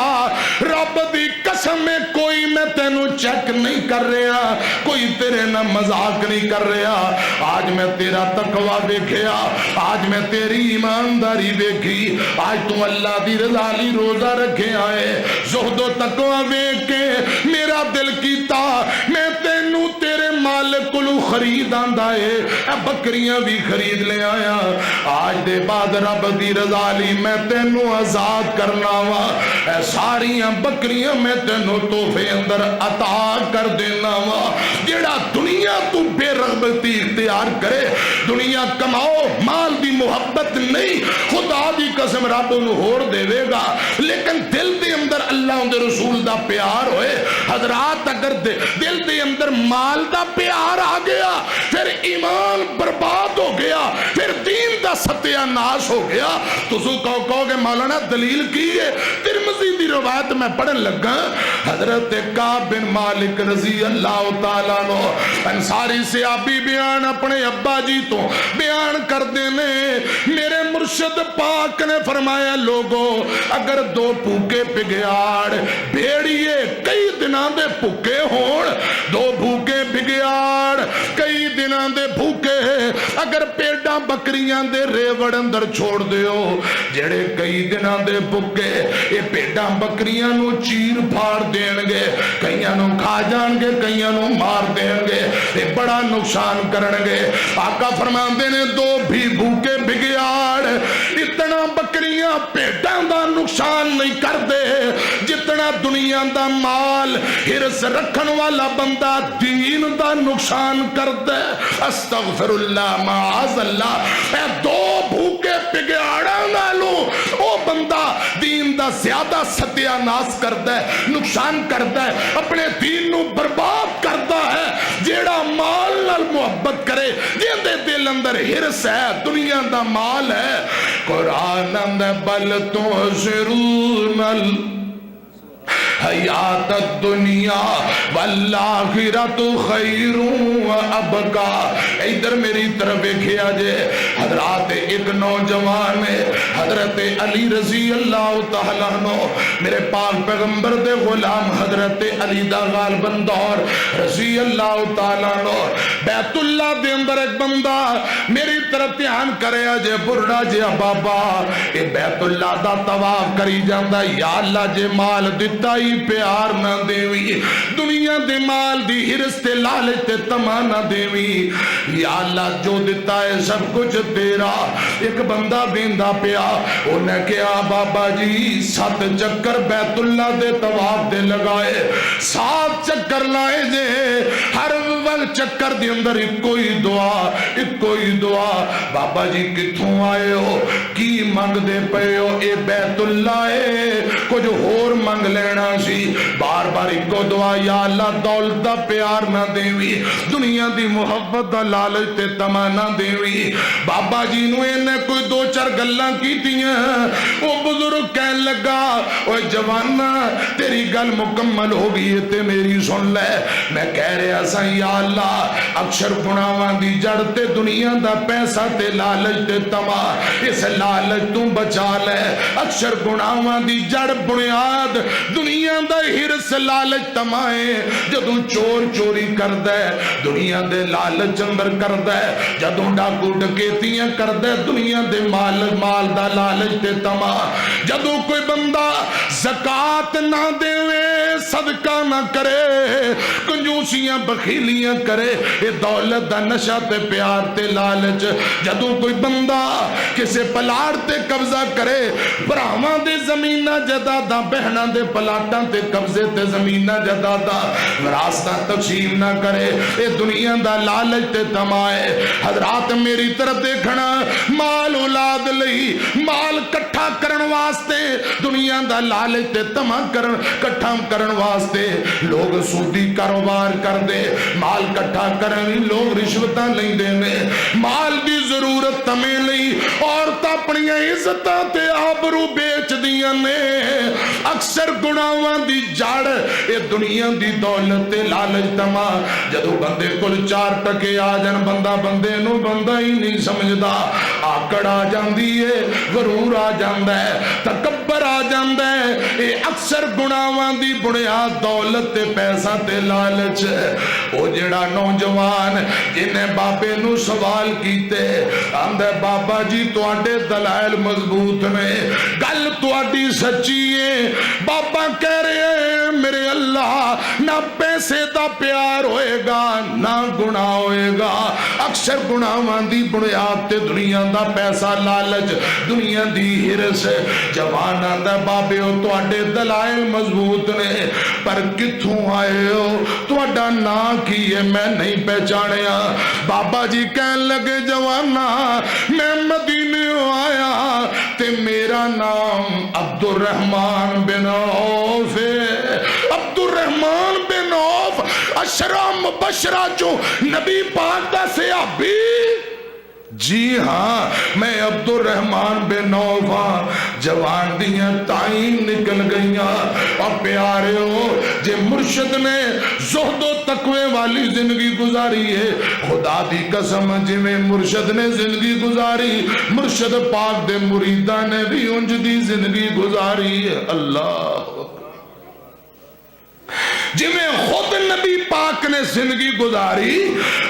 رب دی قسم میں کوئی میں تینوں چیک نہیں کر رہا، کوئی تیرے نہ مذاق نہیں کر رہا، آج میں تیرا تقوی دیکھیا، آج میں تیری ایمانداری دیکھی، آج تو اللہ دی رضا لی روزہ رکھے آئے، زہد و تقوی دیکھ کے میرا دل کیتا میں تینوں تیرے مالک کو خرید آندا ہے، اے بکریاں بھی خرید لے آیا، آج دے بعد رب دی رضا لی میں تینوں آزاد کرنا وا، اے ساریاں بکریاں میں تینوں تحفے اندر عطا کر دینا وا۔ جیڑا دنیا تو بے رغبتی اختیار کرے، دنیا کماؤ مال دی محبت نہیں، خدا دی قسم رب انہوں ہور دے گا، لیکن دل دے اندر اللہ دے رسول دا پیار ہوئے۔ حضرات اگر دل دے اندر مال دا پیار آ گیا، پھر ایمان برباد ہو گیا، پھر دین دا ستیہ ناش ہو گیا۔ تو کہو کہ مولانا دلیل کی ہے؟ ترمذی دی روایت میں پڑھن لگا، حضرت کعب بن مالک رضی اللہ تعالیٰ عنہ انصاری صحابی بیان اپنے ابا جی تو بیان کر دینے، میرے مرشد پاک نے فرمایا لوگو اگر دو بھوکے پگیاڑ بھیڑیے کئی دنوں دے بھوکے ہون، دو بھوکے پگیاڑ کئی دنوں دے بھوکے، اگر پیڑاں بکریاں دے ریوڑ اندر چھوڑ دیو، جڑے کئی دنوں دے بھوکے یہ پیڑاں بکریاں نو چیر پھاڑ دین گے، کئیاں نو کھا جان گے، کئیاں نو مار دین گے، یہ بڑا نقصان کرن گے۔ آقا فرماندے نے دو بھی بھوکے بگیاڑ اتنا بکریاں پیڑاں دا نقصان نہیں کر دے جتنا دنیا دا مال ہرس رکھن والا بندہ دین دا نقصان کر دے۔ استغفر اللہ معاذ اللہ، اے دو بھوکے پگیاڑاں نالوں او بندہ دین دا زیادہ ستیہ ناس کر دے، نقصان کر دے، اپنے دین نو برباد کرتا ہے۔ جیڑا مال نال محبت کرے، جن دے دل اندر ہرس ہے، دنیا دا مال ہے، قرآن اندر بل تؤثرون حیات الدنیا والآخرت خیر و ابقا۔ ادھر میری طرف دیکھیا جے، حضرات ایک نوجوان ہے حضرت علی رضی اللہ تعالیٰ عنہ، میرے پاک پیغمبر دے غلام حضرت علی دا غالباً دور رضی اللہ تعالیٰ عنہ، بیت اللہ دے اندر ایک بندہ میری طرف دھیان کرے جے برڑا جے بابا، اے بیت اللہ دا طواف کری جاندہ، یا اللہ جے مال دیتا ہی ہی پیار نہ دیوی، دنیا دے مال دی ہرس تے لالچ تے تما نہ دیوی، یا اللہ جو دیتا ہے سب کچھ تیرا۔ ایک بندہ بیندہ پیا، انہیں کہا بابا جی 7 چکر بیت اللہ دے طواف دے لگائے، 7 چکر لائے جے، ہر وقت چکر دے اندر ایک کوئی دعا، ایک کوئی دعا۔ بابا جی کتھوں آئے ہو، کی منگ دے پے ہو؟ اے بیت اللہ ہے، کچھ اور منگ لینا سی۔ بار بار ایک کو دعا، یا اللہ دولت دا پیار نہ دیوی، دنیا دی محبت دا لالچ تے تما نہ دیوی۔ بابا جی نو انہیں کوئی 2-4 گلاں کیتیاں، وہ بزرگ کہن لگا اوے جوانا تیری گل مکمل ہو گئی ہے تے میری سن لے۔ میں کہہ رہا سا یا اللہ اکثر گناہاں دی جڑ تے دنیا دا پیسہ تے لالچ تے تما، اس لالچ تو بچا لے۔ اکثر گناہاں دی جڑ بنیاد دنیا دا ہرس لالچ تما ہے۔ جدوں چور چوری کردا ہے دنیا دے لالچ اندر کردا ہے، جدوں ڈاکو ڈکیتیاں کردا ہے دنیا دے مال دا لالچ تے تما، جدوں کوئی بندہ زکات نہ دے صدقہ نہ کرے، کنجوسیاں بخیلیاں کرے، یہ دولت دا نشہ تے پیار تے لالچ، جدوں کوئی بندہ کسے پلاٹ تے قبضہ کرے، براہماں دے زمینہ جدادہ، بہناں دے پلاٹاں تے قبضے تے زمینہ جدادہ، راستہ تقسیم نہ کرے، یہ دنیا دا لالچ تے تمائے۔ حضرات میری طرف دیکھنا، مال اولاد لئی، مال کٹھا کرن واسطے، دنیا دا لالچ تے تما کٹھا کرن واسطے لوگ سودی کاروبار کر دے، مال کٹھا کرن لوگ رشوتاں لیں دے نے، مال دی ضرورت تمہیں لئی عورت اپنی عزتاں تے آبرو بیچ دیاں نے۔ اکثر گناہاں دی جڑ اے دنیا دی دولت تے لالچ تما، جدو بندے کل 4 ٹکے آ جان بندہ بندے نو بندہ ہی نہیں سمجھدا، آکڑ آ جاندی ہے، غرور آ جاندا ہے، تکبر آ جاندا ہے۔ اے اکثر گناہاں دی بنیاد دولت تے پیسہ تے لالچ۔ او جڑا نوجوان جنہیں بابے نو سوال کیتے آندے بابا جی تواڈے دلائل مضبوط نے، گل تواڈی سچی ہے، بابا کہہ رہے ہیں میرے اللہ نہ پیسے دا پیار ہوئے گا نہ گناہ ہوئے گا۔ اکثر گناہاں دی بنیاد تے دنیا دا پیسہ لالچ، دنیا دی ہرس۔ جوان آندا بابے ہو تواڈے دلائل مضبوط نے، پر کتھوں آئے ہو، تواڈا نام کی ہے میں نہیں پہچانیا۔ بابا جی کہن لگے جوانا میں مدینے آیا تے میرا نام عبد الرحمن بن عوف ہے۔ عبد الرحمن بن عوف اشرا مبشرہ جو نبی پاک دا صحابی، جی ہاں میں عبد الرحمن بن عوف ہاں۔ جوان دیاں تعین نکل گئیاں اور پیارے ہو جے مرشد نے زہد و تقوی والی زندگی گزاری ہے، خدا دی قسم جی میں مرشد نے زندگی گزاری، مرشد پاک دے مریدہ نے بھی انج دی زندگی گزاری ہے۔ اللہ جی میں خود نبی پاک نے زندگی گزاری،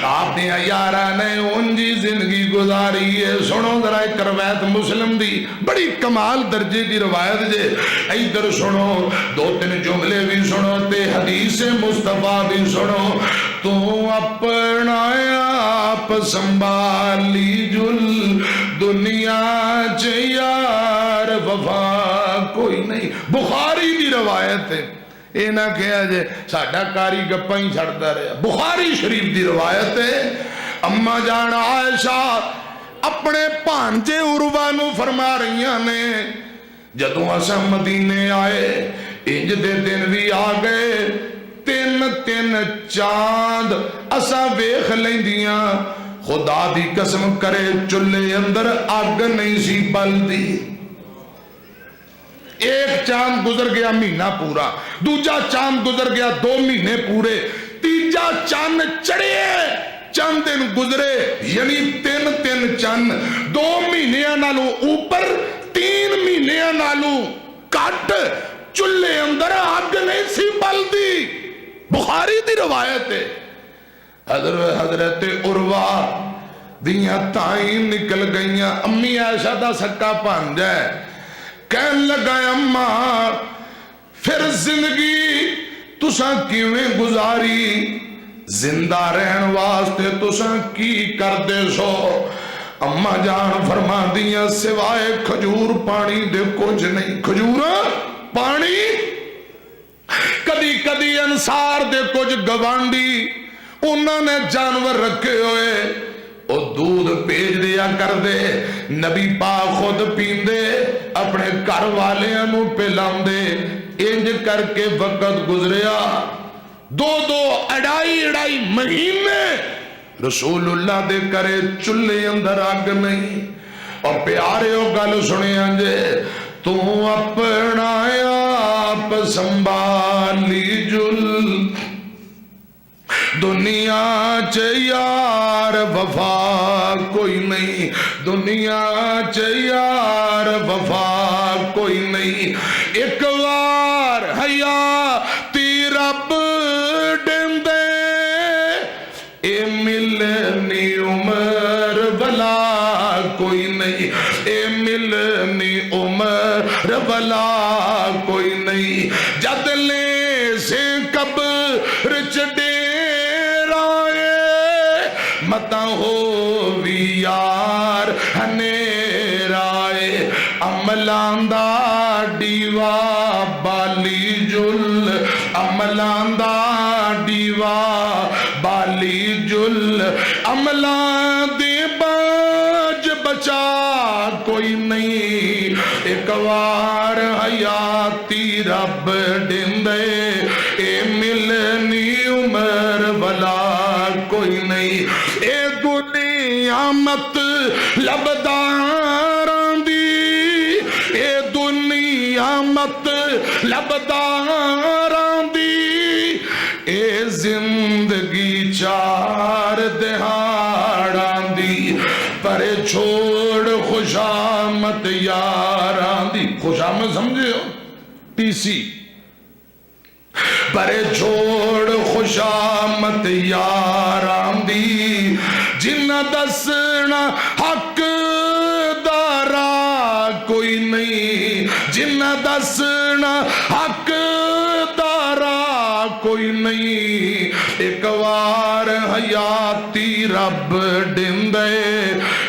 آپ نے یارہ نے انجی زندگی گزاری ہے۔ سنو ذرا ایک روایت مسلم دی بڑی کمال درجے دی روایت جے، ادھر سنو 2-3 جملے بھی سنو تے حدیث مصطفیٰ بھی سنو۔ تو اپنا آپ سنبھالی جل دنیا چیار وفا کوئی نہیں، بخاری دی روایت ہے۔ اے نہ کہا جے ساڈا کاری گپاں ہی چھڑتا رہا، بخاری شریف دی روایت ہے۔ اما جان عائشہ اپنے بھانجے عروہ نو فرما رہیاں نے جدوں اساں مدینے آئے انج دے دن بھی آ گئے، 3 چاند اساں ویکھ لیندیاں، خدا دی قسم کرے چولہے اندر اگ نہیں سی بلدی۔ ایک چاند گزر گیا مہینہ پورا، دوجا چاند گزر گیا 2 مہینے پورے، تیجا چاند چڑھے چند دن گزرے، یعنی 3 چاند 2 مہینے نالوں اوپر 3 مہینے نالوں کٹ چولہے اندر آگ نہیں سی بلدی۔ بخاری دی روایت ہے۔ حضرت عروہ دیاں تعین نکل گئیاں، امی عائشہ دا سکا بھانجا ہے، کہن لگا اماں پھر زندگی تساں کیویں گزاری، زندہ رہن واسطے تساں کی کردے سو؟ اما جان فرما دیاں سوائے کھجور پانی دے کچھ نہیں۔ کھجور پانی، کدی کدی انصار دے کچھ گوانڈی انہوں نے جانور رکھے ہوئے او دودھ بھیج دیا کر دے، نبی پاک خود پیندے اپنے گھر والیاں نو پلاندے۔ انج کر کے وقت گزریا 2 اڑائی مہینے رسول اللہ دے کرے چلے اندر آگ نہیں۔ اور پیارے ہو گل سنے جے، تو اپنا آپ سنبھالی جل، دنیا چ یار وفا کوئی نہیں، دنیا چ یار وفا کوئی نہیں۔ ایک وار حیاتی رب دیندے، اے ملنی عمر بلا کوئی نہیں، اے ملنی عمر بلا کوئی نہیں۔ جد لے سے قبر چ متا ہو وی یار ہنیرائے، عملان دا ڈیوا بالی جل، عملان دا ڈیوا بالی جل، عملان دے باج بچا کوئی نہیں۔ ایک وار حیاتی رب دیندے، اے ملنی عمر والا کوئی نہیں۔ اے دنیا مت لبداراں دی، اے دنیا مت لبداراں دی، اے زندگی 4 دہاڑاں دی، پر چھوڑ خوشامت یاراں دی۔ خوشامت سمجھے ہو؟ T C. پر چھوڑ خوشامت یاراں دی، جنہ دسنا حق دارا کوئی نہیں، جنہ دسنا حق دارا کوئی نہیں۔ ایک وار حیاتی رب دیندے،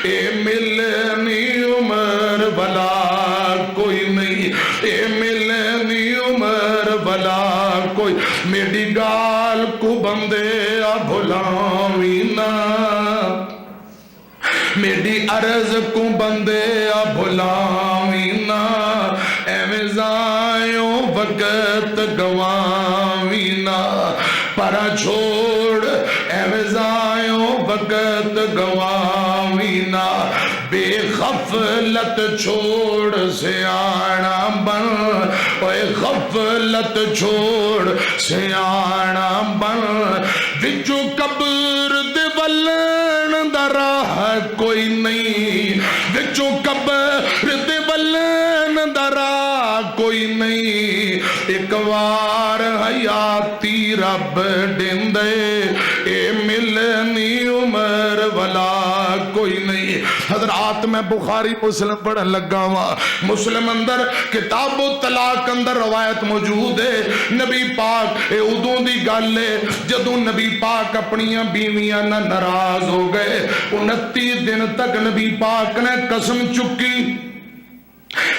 اے ملنی عمر بلا کوئی نہیں، اے ملنی عمر بلا کوئی۔ میری گال کو بندے بھلاوی نا، میری عرض کو بندے بھلاوی نا، ایویں ضائعوں وقت گواوی نا، پرا چھوڑ ایویں ضائعوں وقت گواوی نا، بے غفلت چھوڑ سیانا بن، اے غفلت چھوڑ سیانا بن، وچو قبر دے ولن دا راہ کوئی نہیں، وچو قبر دے ولن دا راہ کوئی نہیں۔ ایک وار حیاتی رب دیندے، اے ملنی عمر والا کوئی نہیں۔ حضرات میں بخاری مسلم پڑھن لگا ہوا، مسلم اندر کتاب الطلاق اندر روایت موجود ہے، نبی پاک اے ادوں دی گل ہے جدوں نبی پاک اپنیاں بیویاں نہ ناراض ہو گئے، 29 دن تک نبی پاک نے قسم چکی،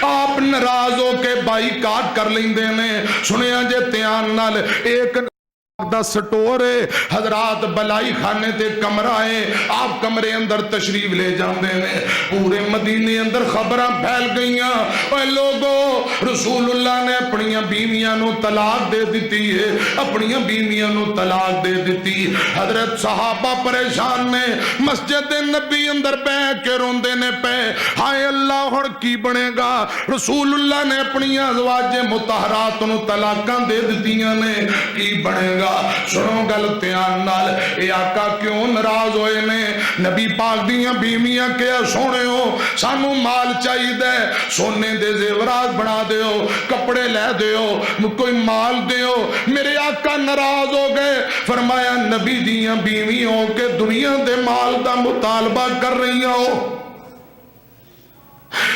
آپ ناراض ہو کے بائی کاٹ کر لیندے نے۔ سنیا جے دھیان نال، ایک دا سٹور ہے حضرات، بلائی خانے تے کمرہ ہے، آپ کمرے اندر تشریف لے جاندے نے۔ پورے مدینے اندر خبراں پھیل گئیاں، اے لوگو رسول اللہ نے اپنیاں بیویاں نو طلاق دے دیتی ہے، اپنیاں بیویاں نو طلاق دے دیتی۔ حضرت صحابہ پریشان نے، مسجد نبی اندر بیٹھ کے روندے نے پے، ہائے اللہ ہن کی بنے گا؟ رسول اللہ نے اپنیاں ازواج مطہرات نو طلاقاں دے دتیاں نے، کی بنے گا؟ سنو گل دھیان نال، اے آقا کیوں ناراض ہوئے نے؟ نبی پاک دیاں بیویاں کیا سونے ہو، سانو مال چاہیے دے، سونے دے زیورات بنا دیو، کپڑے لے دیو، کوئی مال دیو۔ میرے آقا ناراض ہو گئے، فرمایا نبی دیاں بیوی ہو کے دنیا دے مال دا مطالبہ کر رہی ہو؟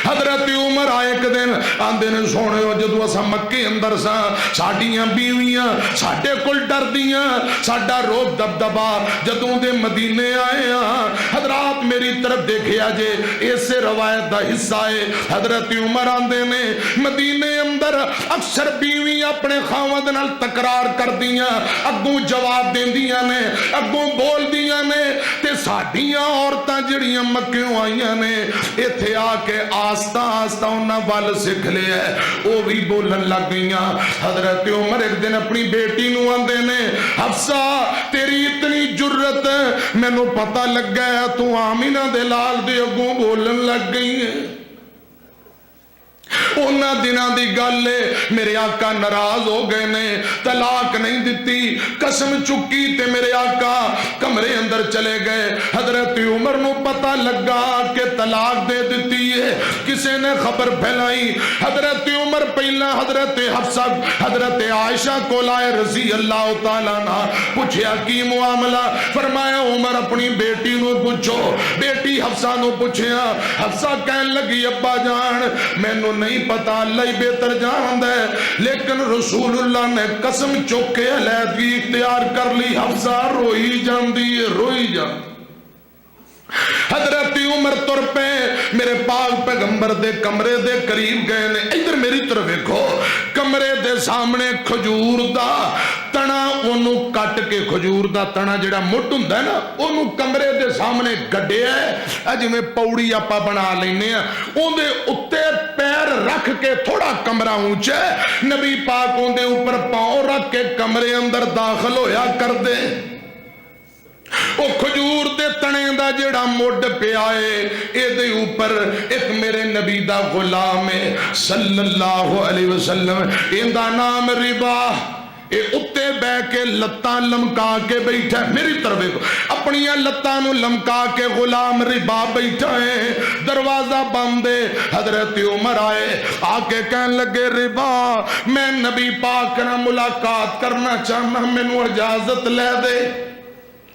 حضرت عمر آئے ایک دن آندے نے سونے جدو اسا مکے اندر سا ساڈیاں بیویاں ساڈے کول ڈردیاں ساڈا روب دبدبا جدوں دے مدینے آئے ہاں حضرات میری طرف دیکھیا جے اسے روایت دا حصہ ہے حضرت عمر آندے نے مدینے اندر اکثر بیوی اپنے خاوند نال تکرار کر دیاں اگوں جواب دیندیاں نے اگوں بول دیاں نے تے ساڈیاں عورتاں جڑیاں مکیوں آئیاں نے ایتھے آ کے آستہ آستہ انہاں ول سکھ لیا ہے وہ بھی بولن لگ گئیاں حضرت عمر ایک دن اپنی بیٹی نو آندے نے حفصہ تیری اتنی جرت مینوں پتہ لگ گیا تو آمینہ دے لال دے اگوں بولن لگ گئی ہے انہاں دنوں دی گل ہے میرے آقا ناراض ہو گئے نے طلاق نہیں دتی قسم چکی تے میرے آقا کمرے اندر چلے گئے حضرت عمر نو پتہ لگا کہ طلاق دے دتی ہے کسے نے خبر پھیلائی حضرت عمر پہلا حضرت حفصہ حضرت عائشہ کو لائے رضی اللہ تعالیٰ عنہ پوچھیا کی معاملہ فرمایا عمر اپنی بیٹی نو پوچھو بیٹی حفصہ نو پوچھیا حفصہ کہن لگی ابا جان مینوں نہیں پتا اللہ ہی بہتر جاند ہے لیکن رسول اللہ نے قسم چوک کے علیحدگی اختیار کر لی حفصہ روئی جاندی ہے روئی جاندی حضرت عمر تر پہ میرے پاک پیغمبر دے کمرے دے قریب گئے نے ادھر میری طرف دیکھو کمرے دے سامنے کھجور دا تنا انہوں کٹ کے کھجور دا تنا جڑا مٹ ہوندا ہے نا انہوں کمرے دے سامنے گڈیا ہے جویں پوڑی آپا بنا لینے ہیں اون دے اتے پیر رکھ کے تھوڑا کمرہ اونچا ہے نبی پاک اون دے اوپر پاؤں رکھ کے کمرے اندر داخل ہویا کر دے او کھجور دے تنے دا جڑا موڈ پہ آئے اے دے اوپر ایک میرے نبی دا غلام ہے صلی اللہ علیہ وسلم ان دا نام ربا اے اتے بے کے لتاں لمکا کے بیٹھا ہے میری طرف دیکھو اپنی لتاں نو لمکا کے غلام ربا بیٹھا ہے دروازہ بند ہے حضرت عمر آئے آکے کہن لگے ربا میں نبی پاک نہ ملاقات کرنا چاہنا مینوں اجازت لے دے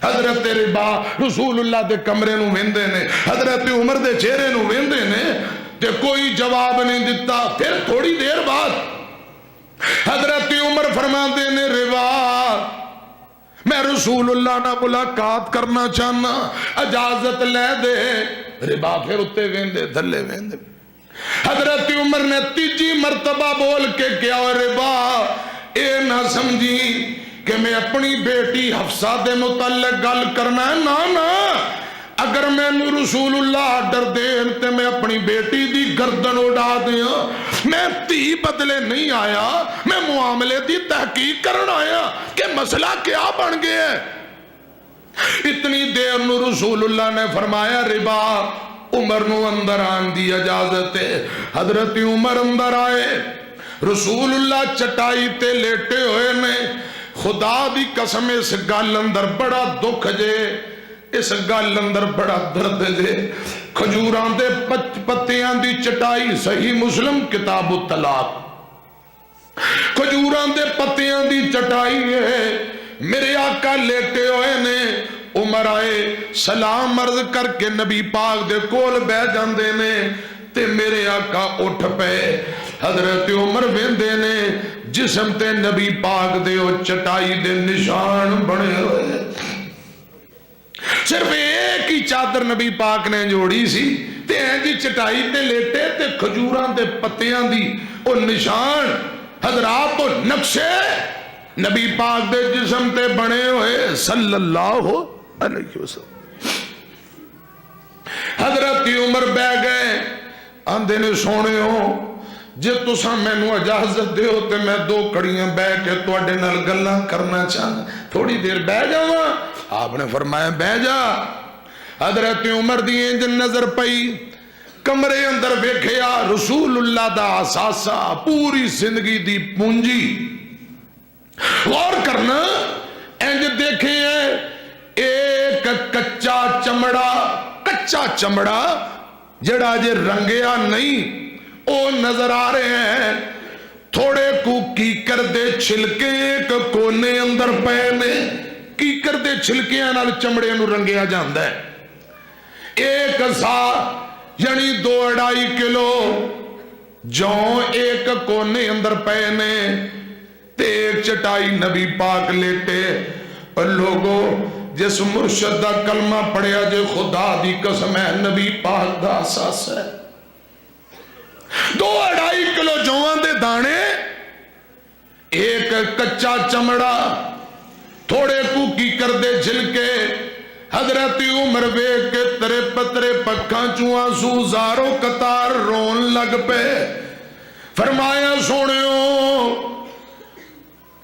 حضرت ربا رسول اللہ دے کمرے نو ویندے نے حضرت عمر دے چہرے نو ویندے نے تے کوئی جواب نہیں دیتا پھر تھوڑی دیر بعد حضرت عمر فرماندے نے ربا میں رسول اللہ نہ ملاقات کرنا چاہنا اجازت لے دے ربا پھر اتے ویندے دھلے ویندے حضرت عمر نے تیجی مرتبہ بول کے کیا ربا اے نہ سمجھی کہ میں اپنی بیٹی حفصہ دے متعلق گل کرنا ہے نا نا اگر میں رسول اللہ ڈر دین تے میں اپنی بیٹی دی گردن اڑا دیا میں تی بدلے نہیں آیا میں معاملے دی تحقیق کرنا آیا کہ مسئلہ کیا بن گیا ہے اتنی دیر نو رسول اللہ نے فرمایا ربا عمر نو اندر آن دی اجازت ہے حضرت عمر اندر آئے رسول اللہ چٹائی تے لیٹے ہوئے نے خدا دی قسم اس گل اندر بڑا دکھ جے اس گل اندر بڑا درد جے کھجوراں دے پتیاں دی چٹائی صحیح مسلم کتاب الطلاق کھجوراں دے پتیاں دی چٹائی ہے میرے آقا لیٹے ہوئے نے عمر آئے سلام عرض کر کے نبی پاک دے کول بہ جاندے نے تے میرے آقا اٹھ پے حضرت عمر ویندے نے جسم تے نبی پاک دے او چٹائی دے نشان بنے ہوئے صرف ایک ہی چادر نبی پاک نے جوڑی سی تے جی چٹائی تے لیٹے تے کھجوراں دے پتیاں دی او نشان حضرات او نقشے نبی پاک دے جسم تے بنے ہوئے صلی اللہ علیہ وسلم حضرت عمر بہ گئے آندے نے سونے ہو جے تساں مینوں اجازت دیو تے میں دو کڑیاں بیٹھ کے تواڈے نال گلاں کرنا چاہنا تھوڑی دیر بیٹھ جاواں آپ نے فرمایا بیٹھ جا حضرت عمر دی انج نظر پئی کمرے اندر ویکھیا رسول اللہ دا اثاثہ پوری زندگی دی پونجی غور کرنا انج دیکھے ایک کچا چمڑا جڑا جے رنگیا نہیں او نظر آ رہے ہیں تھوڑے کو کیکر دے چھلکے ایک کونے اندر پے نے کیکر دے چھلکیاں نال چمڑے نو رنگیا جاندا ہے ایک سا یعنی 2-2.5 کلو جو ایک کونے اندر پے نے تے ایک چٹائی نبی پاک لیٹے. اور لوگوں جس مرشد دا کلمہ پڑھیا جے خدا دی قسم ہے نبی پاک دا احساس ہے. 2-2.5 کلو جوان دے دانے, ایک کچا چمڑا, تھوڑے کو کی کر دے جھلکے. حضرت عمر ویکھ کے ترے پترے پکھاں چواں سو زاروں قطار رون لگ پے. فرمایا سونیو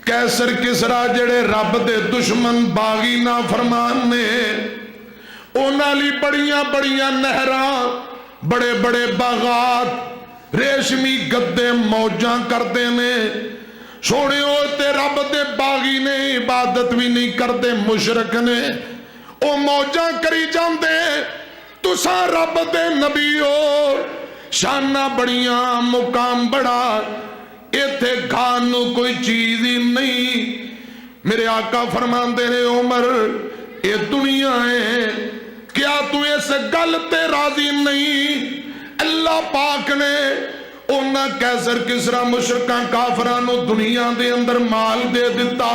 کیسر کسرا جڑے رب دے دشمن باغی نا فرمان نے, اونا لی بڑیاں بڑیاں نہراں, بڑے بڑے باغات, ریشمی گدے موجاں کردے نے. سونیو تے رب دے باغی نے عبادت بھی نہیں کردے, مشرک نے او موجاں کری جاندے. تساں رب دے نبیو شانہ بڑیاں, مقام بڑا, ایتھے کھانو کوئی چیز ہی نہیں. میرے آقا فرماندے نے عمر اے دنیا ہے, کیا تو اس گل تے راضی نہیں؟ اللہ پاک نے اونا کیسر کسرا مشرکاں کافرانو دنیا دے اندر مال دے دیتا,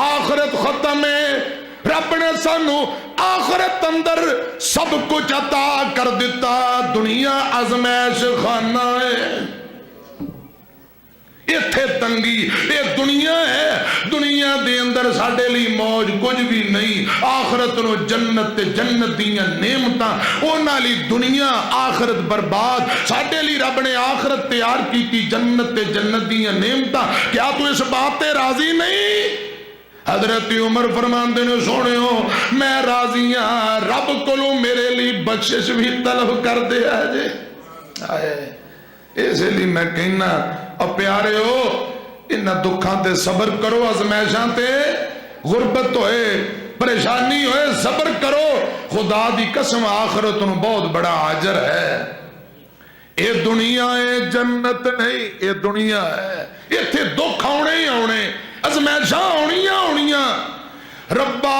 آخرت ختم ہے. رب نے سانو آخرت اندر سب کچھ عطا کر دیتا. دنیا آزمائش خانہ ہے, ایتھے تنگی اے دنیا ہے. دنیا دے اندر ساڈے لی موج کچھ بھی نہیں. آخرت نو جنت تے جنت دیاں نعمتاں, اونا لی دنیا آخرت برباد. ساڈے لی رب نے آخرت تیار کی تھی, جنت تے جنت دیاں نعمتاں. کیا تو اس بات تے راضی نہیں؟ حضرت عمر فرماندے نے سونیو میں راضی ہاں, رب کولوں میرے لی بخشش بھی طلب کر دے آجے. اس لیے میں کہنا اب پیارے ہو انہاں دکھاں تے صبر کرو, آزمائشاں تے غربت ہوئے پریشانی ہوئے صبر کرو. خدا دی قسم آخرت نو بہت بڑا اجر ہے. اے دنیا ہے جنت نہیں, اے دنیا ہے. ایتھے دکھ آنے ہی آنے, ازمائشاں آنیاں آنیاں. ربا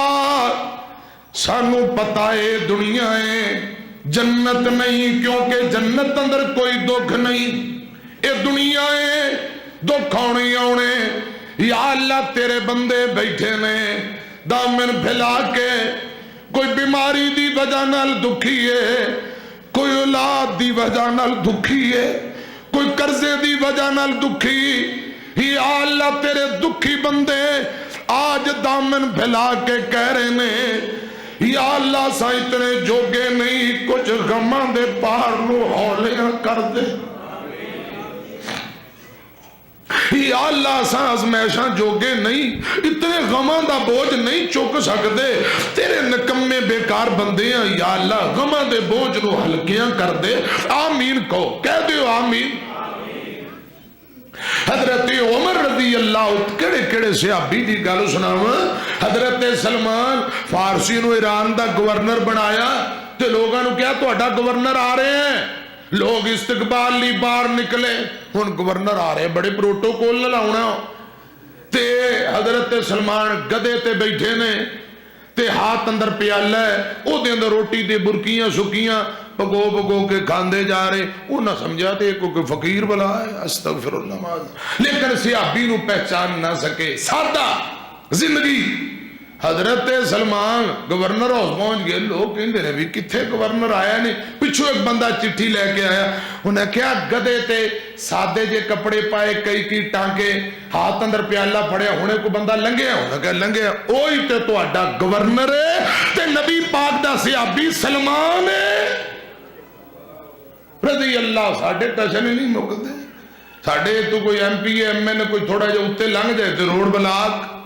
سانو پتہ ہے دنیا ہے جنت نہیں, کیونکہ جنت اندر کوئی دکھ نہیں. اے دنیا ہے دکھ آنے آنے. یا اللہ تیرے بندے بیٹھے نے دامن پھیلا کے, کوئی بیماری دی وجہ نال دکھی ہے, کوئی اولاد دی وجہ نال دکھی ہے, کوئی قرضے دی وجہ نال دکھی. یا اللہ تیرے دکھی بندے آج دامن پھیلا کے کہہ رہے نے یا اللہ سا اتنے جوگے نہیں, کچھ غماں دے پار نو ہولیاں کر دے. یا اللہ سا آزمائشاں جوگے نہیں, اتنے غماں دا بوجھ نہیں چک سکتے. تیرے نکمے بیکار بندے ہیں, یا اللہ غماں دے بوجھ نو ہلکیاں کر دے. آمین کہو, کہہ دیو آمین. حضرت عمر رضی اللہ کڑے کڑے صحابی دی گل سناواں. حضرت سلمان فارسی نو ایران دا گورنر بنایا تے لوگاں نو کیا تہاڈا گورنر آ رہے ہیں. لوگ استقبال لی باہر نکلے, ہن گورنر آ رہے, بڑے پروٹوکول لاؤنا. تے حضرت سلمان گدے تے بیٹھے نے تے ہاتھ اندر پیالہ ہے, او دے اندر روٹی دے برکیاں سکیاں پگو پگو کے کھاندے جا رہے. وہ نہ سمجھا تے کوئی فقیر بلا ہے, استغفر اللہ. لیکن صحابی نو پہچان نہ سکے, سادہ زندگی. حضرت سلمان گورنر ہاؤس پہنچ گئے. لوگ کہندے نے بھی کتھے گورنر آیا نہیں. پچھو ایک بندہ چٹھی لے کے آیا, انہیں کیا گدے تے سادے جے کپڑے پائے, کئی کی ٹانکے, ہاتھ اندر پیالہ پڑیا. ہونے کو بندہ لنگیا, انہیں کہا لنگیا اوہی تے تو اڈا گورنر ہے تے نبی پاک دا صحابی سلمان ہے رضی اللہ. ساڑھے ٹشن ہی نہیں مکتے. ساڑھے تو کوئی ایم پی ایم این کوئی تھوڑا جو اتے لنگ جائے تے روڈ بلاک.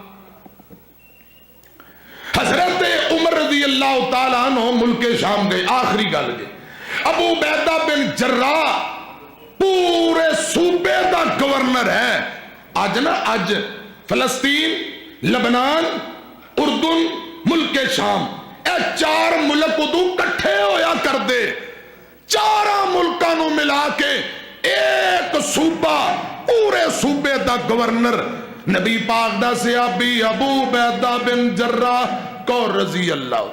حضرت عمر رضی اللہ تعالیٰ عنہ ملک شام گئے. آخری گل جے, ابو عبیدہ بن جراح پورے صوبے دا گورنر ہے. آج نا آج فلسطین, لبنان, اردن, ملک شام, اے 4 ملک ادو کٹھے ہویا کر دے. 4 ملکاں نو ملا کے ایک صوبہ, پورے صوبے دا گورنر نبی پاک دا صحابی ابو عبیدہ بن جراح کو رضی اللہ.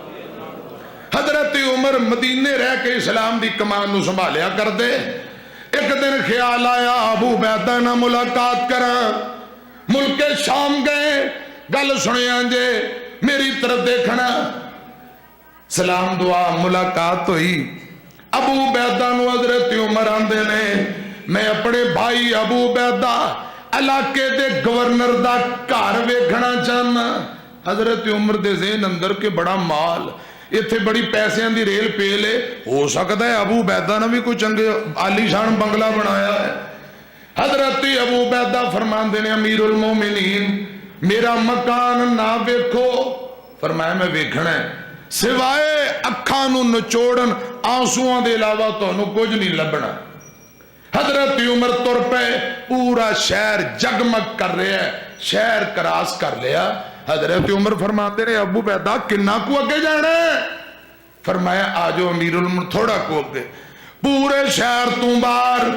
حضرت عمر مدینے رہ کے اسلام دی کمان نو سنبھالیا کردے. ایک دن خیال آیا ابو عبیدہ نہ ملاقات کراں. ملک شام گئے, گل سنیا جے, میری طرف دیکھنا. سلام دعا ملاقات ہوئی. ابو عبیدہ نو حضرت عمر آندے نے میں اپنے بھائی ابو عبیدہ علاقے دے گورنر دا گھر ویکھنا چاہنا. حضرت عمر دے ذہن اندر کے بڑا مال, اتنے بڑی پیسیاں دی ریل پیل ہے, ہو سکتا ہے ابو عبیدہ نے بھی کوئی چنگے عالی شان بنگلہ بنایا ہے. حضرت ابو عبیدہ فرماندے نے امیر المومنین میرا مکان نہ ویکھو. فرمایا میں ویکھنا ہے, سوائے اکھاں نو نچوڑن آنسواں دے علاوہ تانوں کچھ نہیں لبنا. حضرت عمر تر پے, پورا شہر جگمگ کر رہا ہے, شہر کراس کر لیا. حضرت عمر فرماتے نے ابو عبیدہ کنا کو اگے جانا ہے؟ فرمایا آجو امیر المومنین تھوڑا کو اگے. پورے شہر تو باہر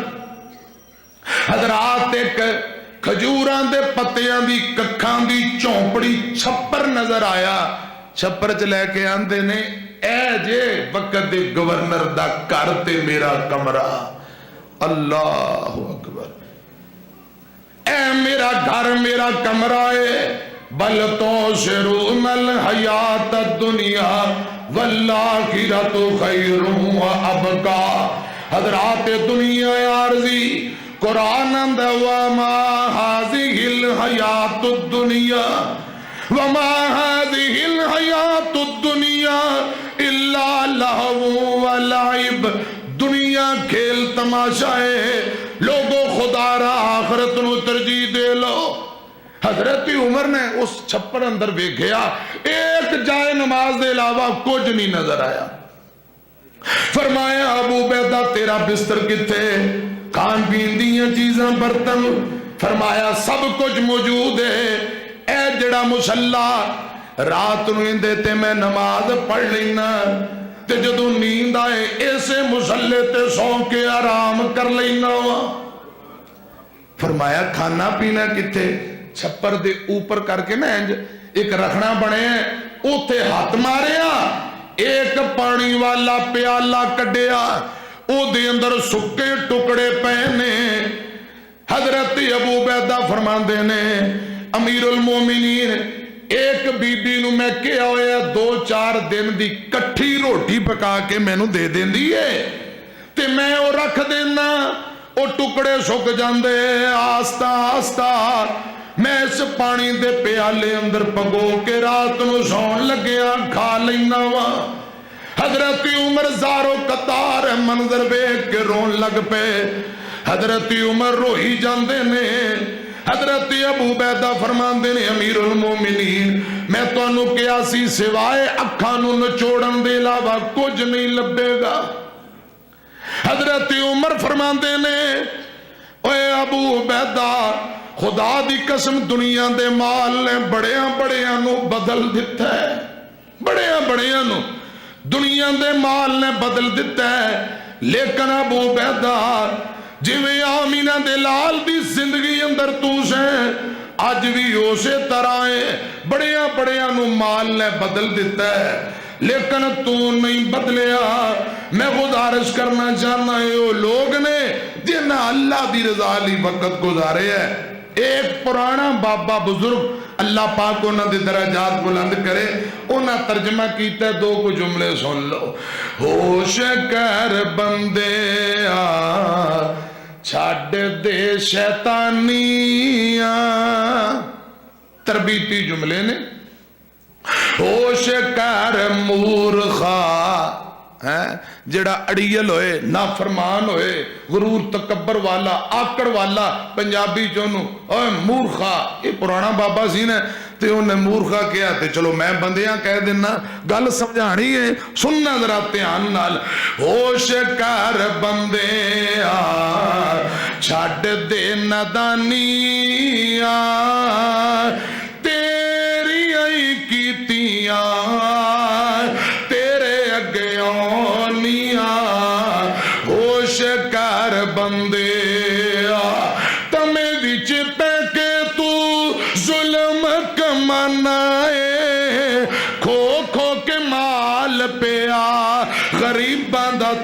حضرات ایک کھجوراں دے پتیاں دی ککھاں دی چونپڑی چھپر نظر آیا. چھپر چ لے کے آندے نے اے جے وقت دے گورنر دا گھر تے میرا کمرہ. اللہ اکبر. اے میرا گھر میرا کمرہ ہے. بل تو شرون الحیات الدنیا والآخرۃ خیر و ابقا. حضرات دنیا عارضی قرآن اندر وما هذه الحیات الدنیا وما هذه الحیات الدنیا الا لہو و لعب. دنیا کھیل تماشا ہے, لوگوں خدا را آخرت نو ترجیح دے لو. حضرت عمر نے اس چھپر اندر ویکھیا, ایک جائے نماز دے علاوہ کچھ نہیں نظر آیا. فرمایا ابو عبیدہ تیرا بستر کتے, کھان پین دیاں چیزاں برتن؟ فرمایا سب کچھ موجود ہے. اے جڑا مصلی رات نو اندے تے میں نماز پڑھ لینا, تے جدو نیند آئے ایسے مصلی تے سو کے آرام کر لینا وا. فرمایا کھانا پینا کتے؟ چھپر دے اوپر کر کے نا ایک رکھنا بنے ہیں, اوتے ہاتھ ماریا, ایک پانی والا پیالہ کڈیا, او دے اندر سکے ٹکڑے پہنے. حضرت ابو عبیدہ فرماندے نے امیر المومنین ایک بی بی نو میں کیا ہویا 2-4 دن دی کٹھی روٹی پکا کے میں نو دے دین دیئے, تے میں او رکھ دینا, او ٹکڑے سک جاندے. آستا آستا میں اس پانی دے پیالے اندر پگو کے رات نو سون لگیا کھا لینا وا. حضرت عمر زارو قطار منظر بیٹھ کے رون لگ پے. حضرت عمر روئی جاندے نے. حضرت ابو عبیدہ فرماندے نے امیر المومنین میں تو انو کیا سی سوائے اکھاں نو نچوڑن دے علاوہ کچھ نہیں لبے گا. حضرت عمر فرماندے نے اے ابو عبیدہ خدا دی قسم دنیا دے مال نے بڑیاں بڑیاں نو بدل دیتا ہے, بڑیاں بڑیاں نو دنیا دے مال نے بدل دیتا ہے. لیکن ابو عبیدہ جویں آمینہ دے لال دی زندگی اندر تو سے آج بھی اسے طرح ہے, بڑیاں بڑیاں نو مال نے بدل دیتا ہے, لیکن تو نہیں بدلیا. میں گزارش کرنا چاہنا ہے وہ لوگ نے جنہاں اللہ دی رضا لی وقت گزارے ہے. ایک پرانا بابا بزرگ اللہ پاک انہاں دے درجات بلند کرے, انہاں ترجمہ کیتا ہے, 2 کو جملے سن لو. ہوش کر بندے چھاڑ دے شیطانیاں, تربیتی جملے نے. ہوش کر مورخا, جڑا اڑیل ہوئے, نافرمان ہوئے, غرور تکبر والا, آکڑ والا, پنجابی چونو اوہ مورخا, یہ پرانا بابا سی نے تے انہیں مورخا کیا تے چلو میں بندیاں کہہ دینا, گل سمجھانی ہے, سننا ذرا دھیان نال. ہوش کر بندیاں چھڈ دے نادانیاں, تیری ای کیتیاں تیرے اگے آنیاں. ہوش کر بندیاں تمہیں وچ پہ کے تو ظلم کمانا ہے, کھو کھو کے مال پیا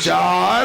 4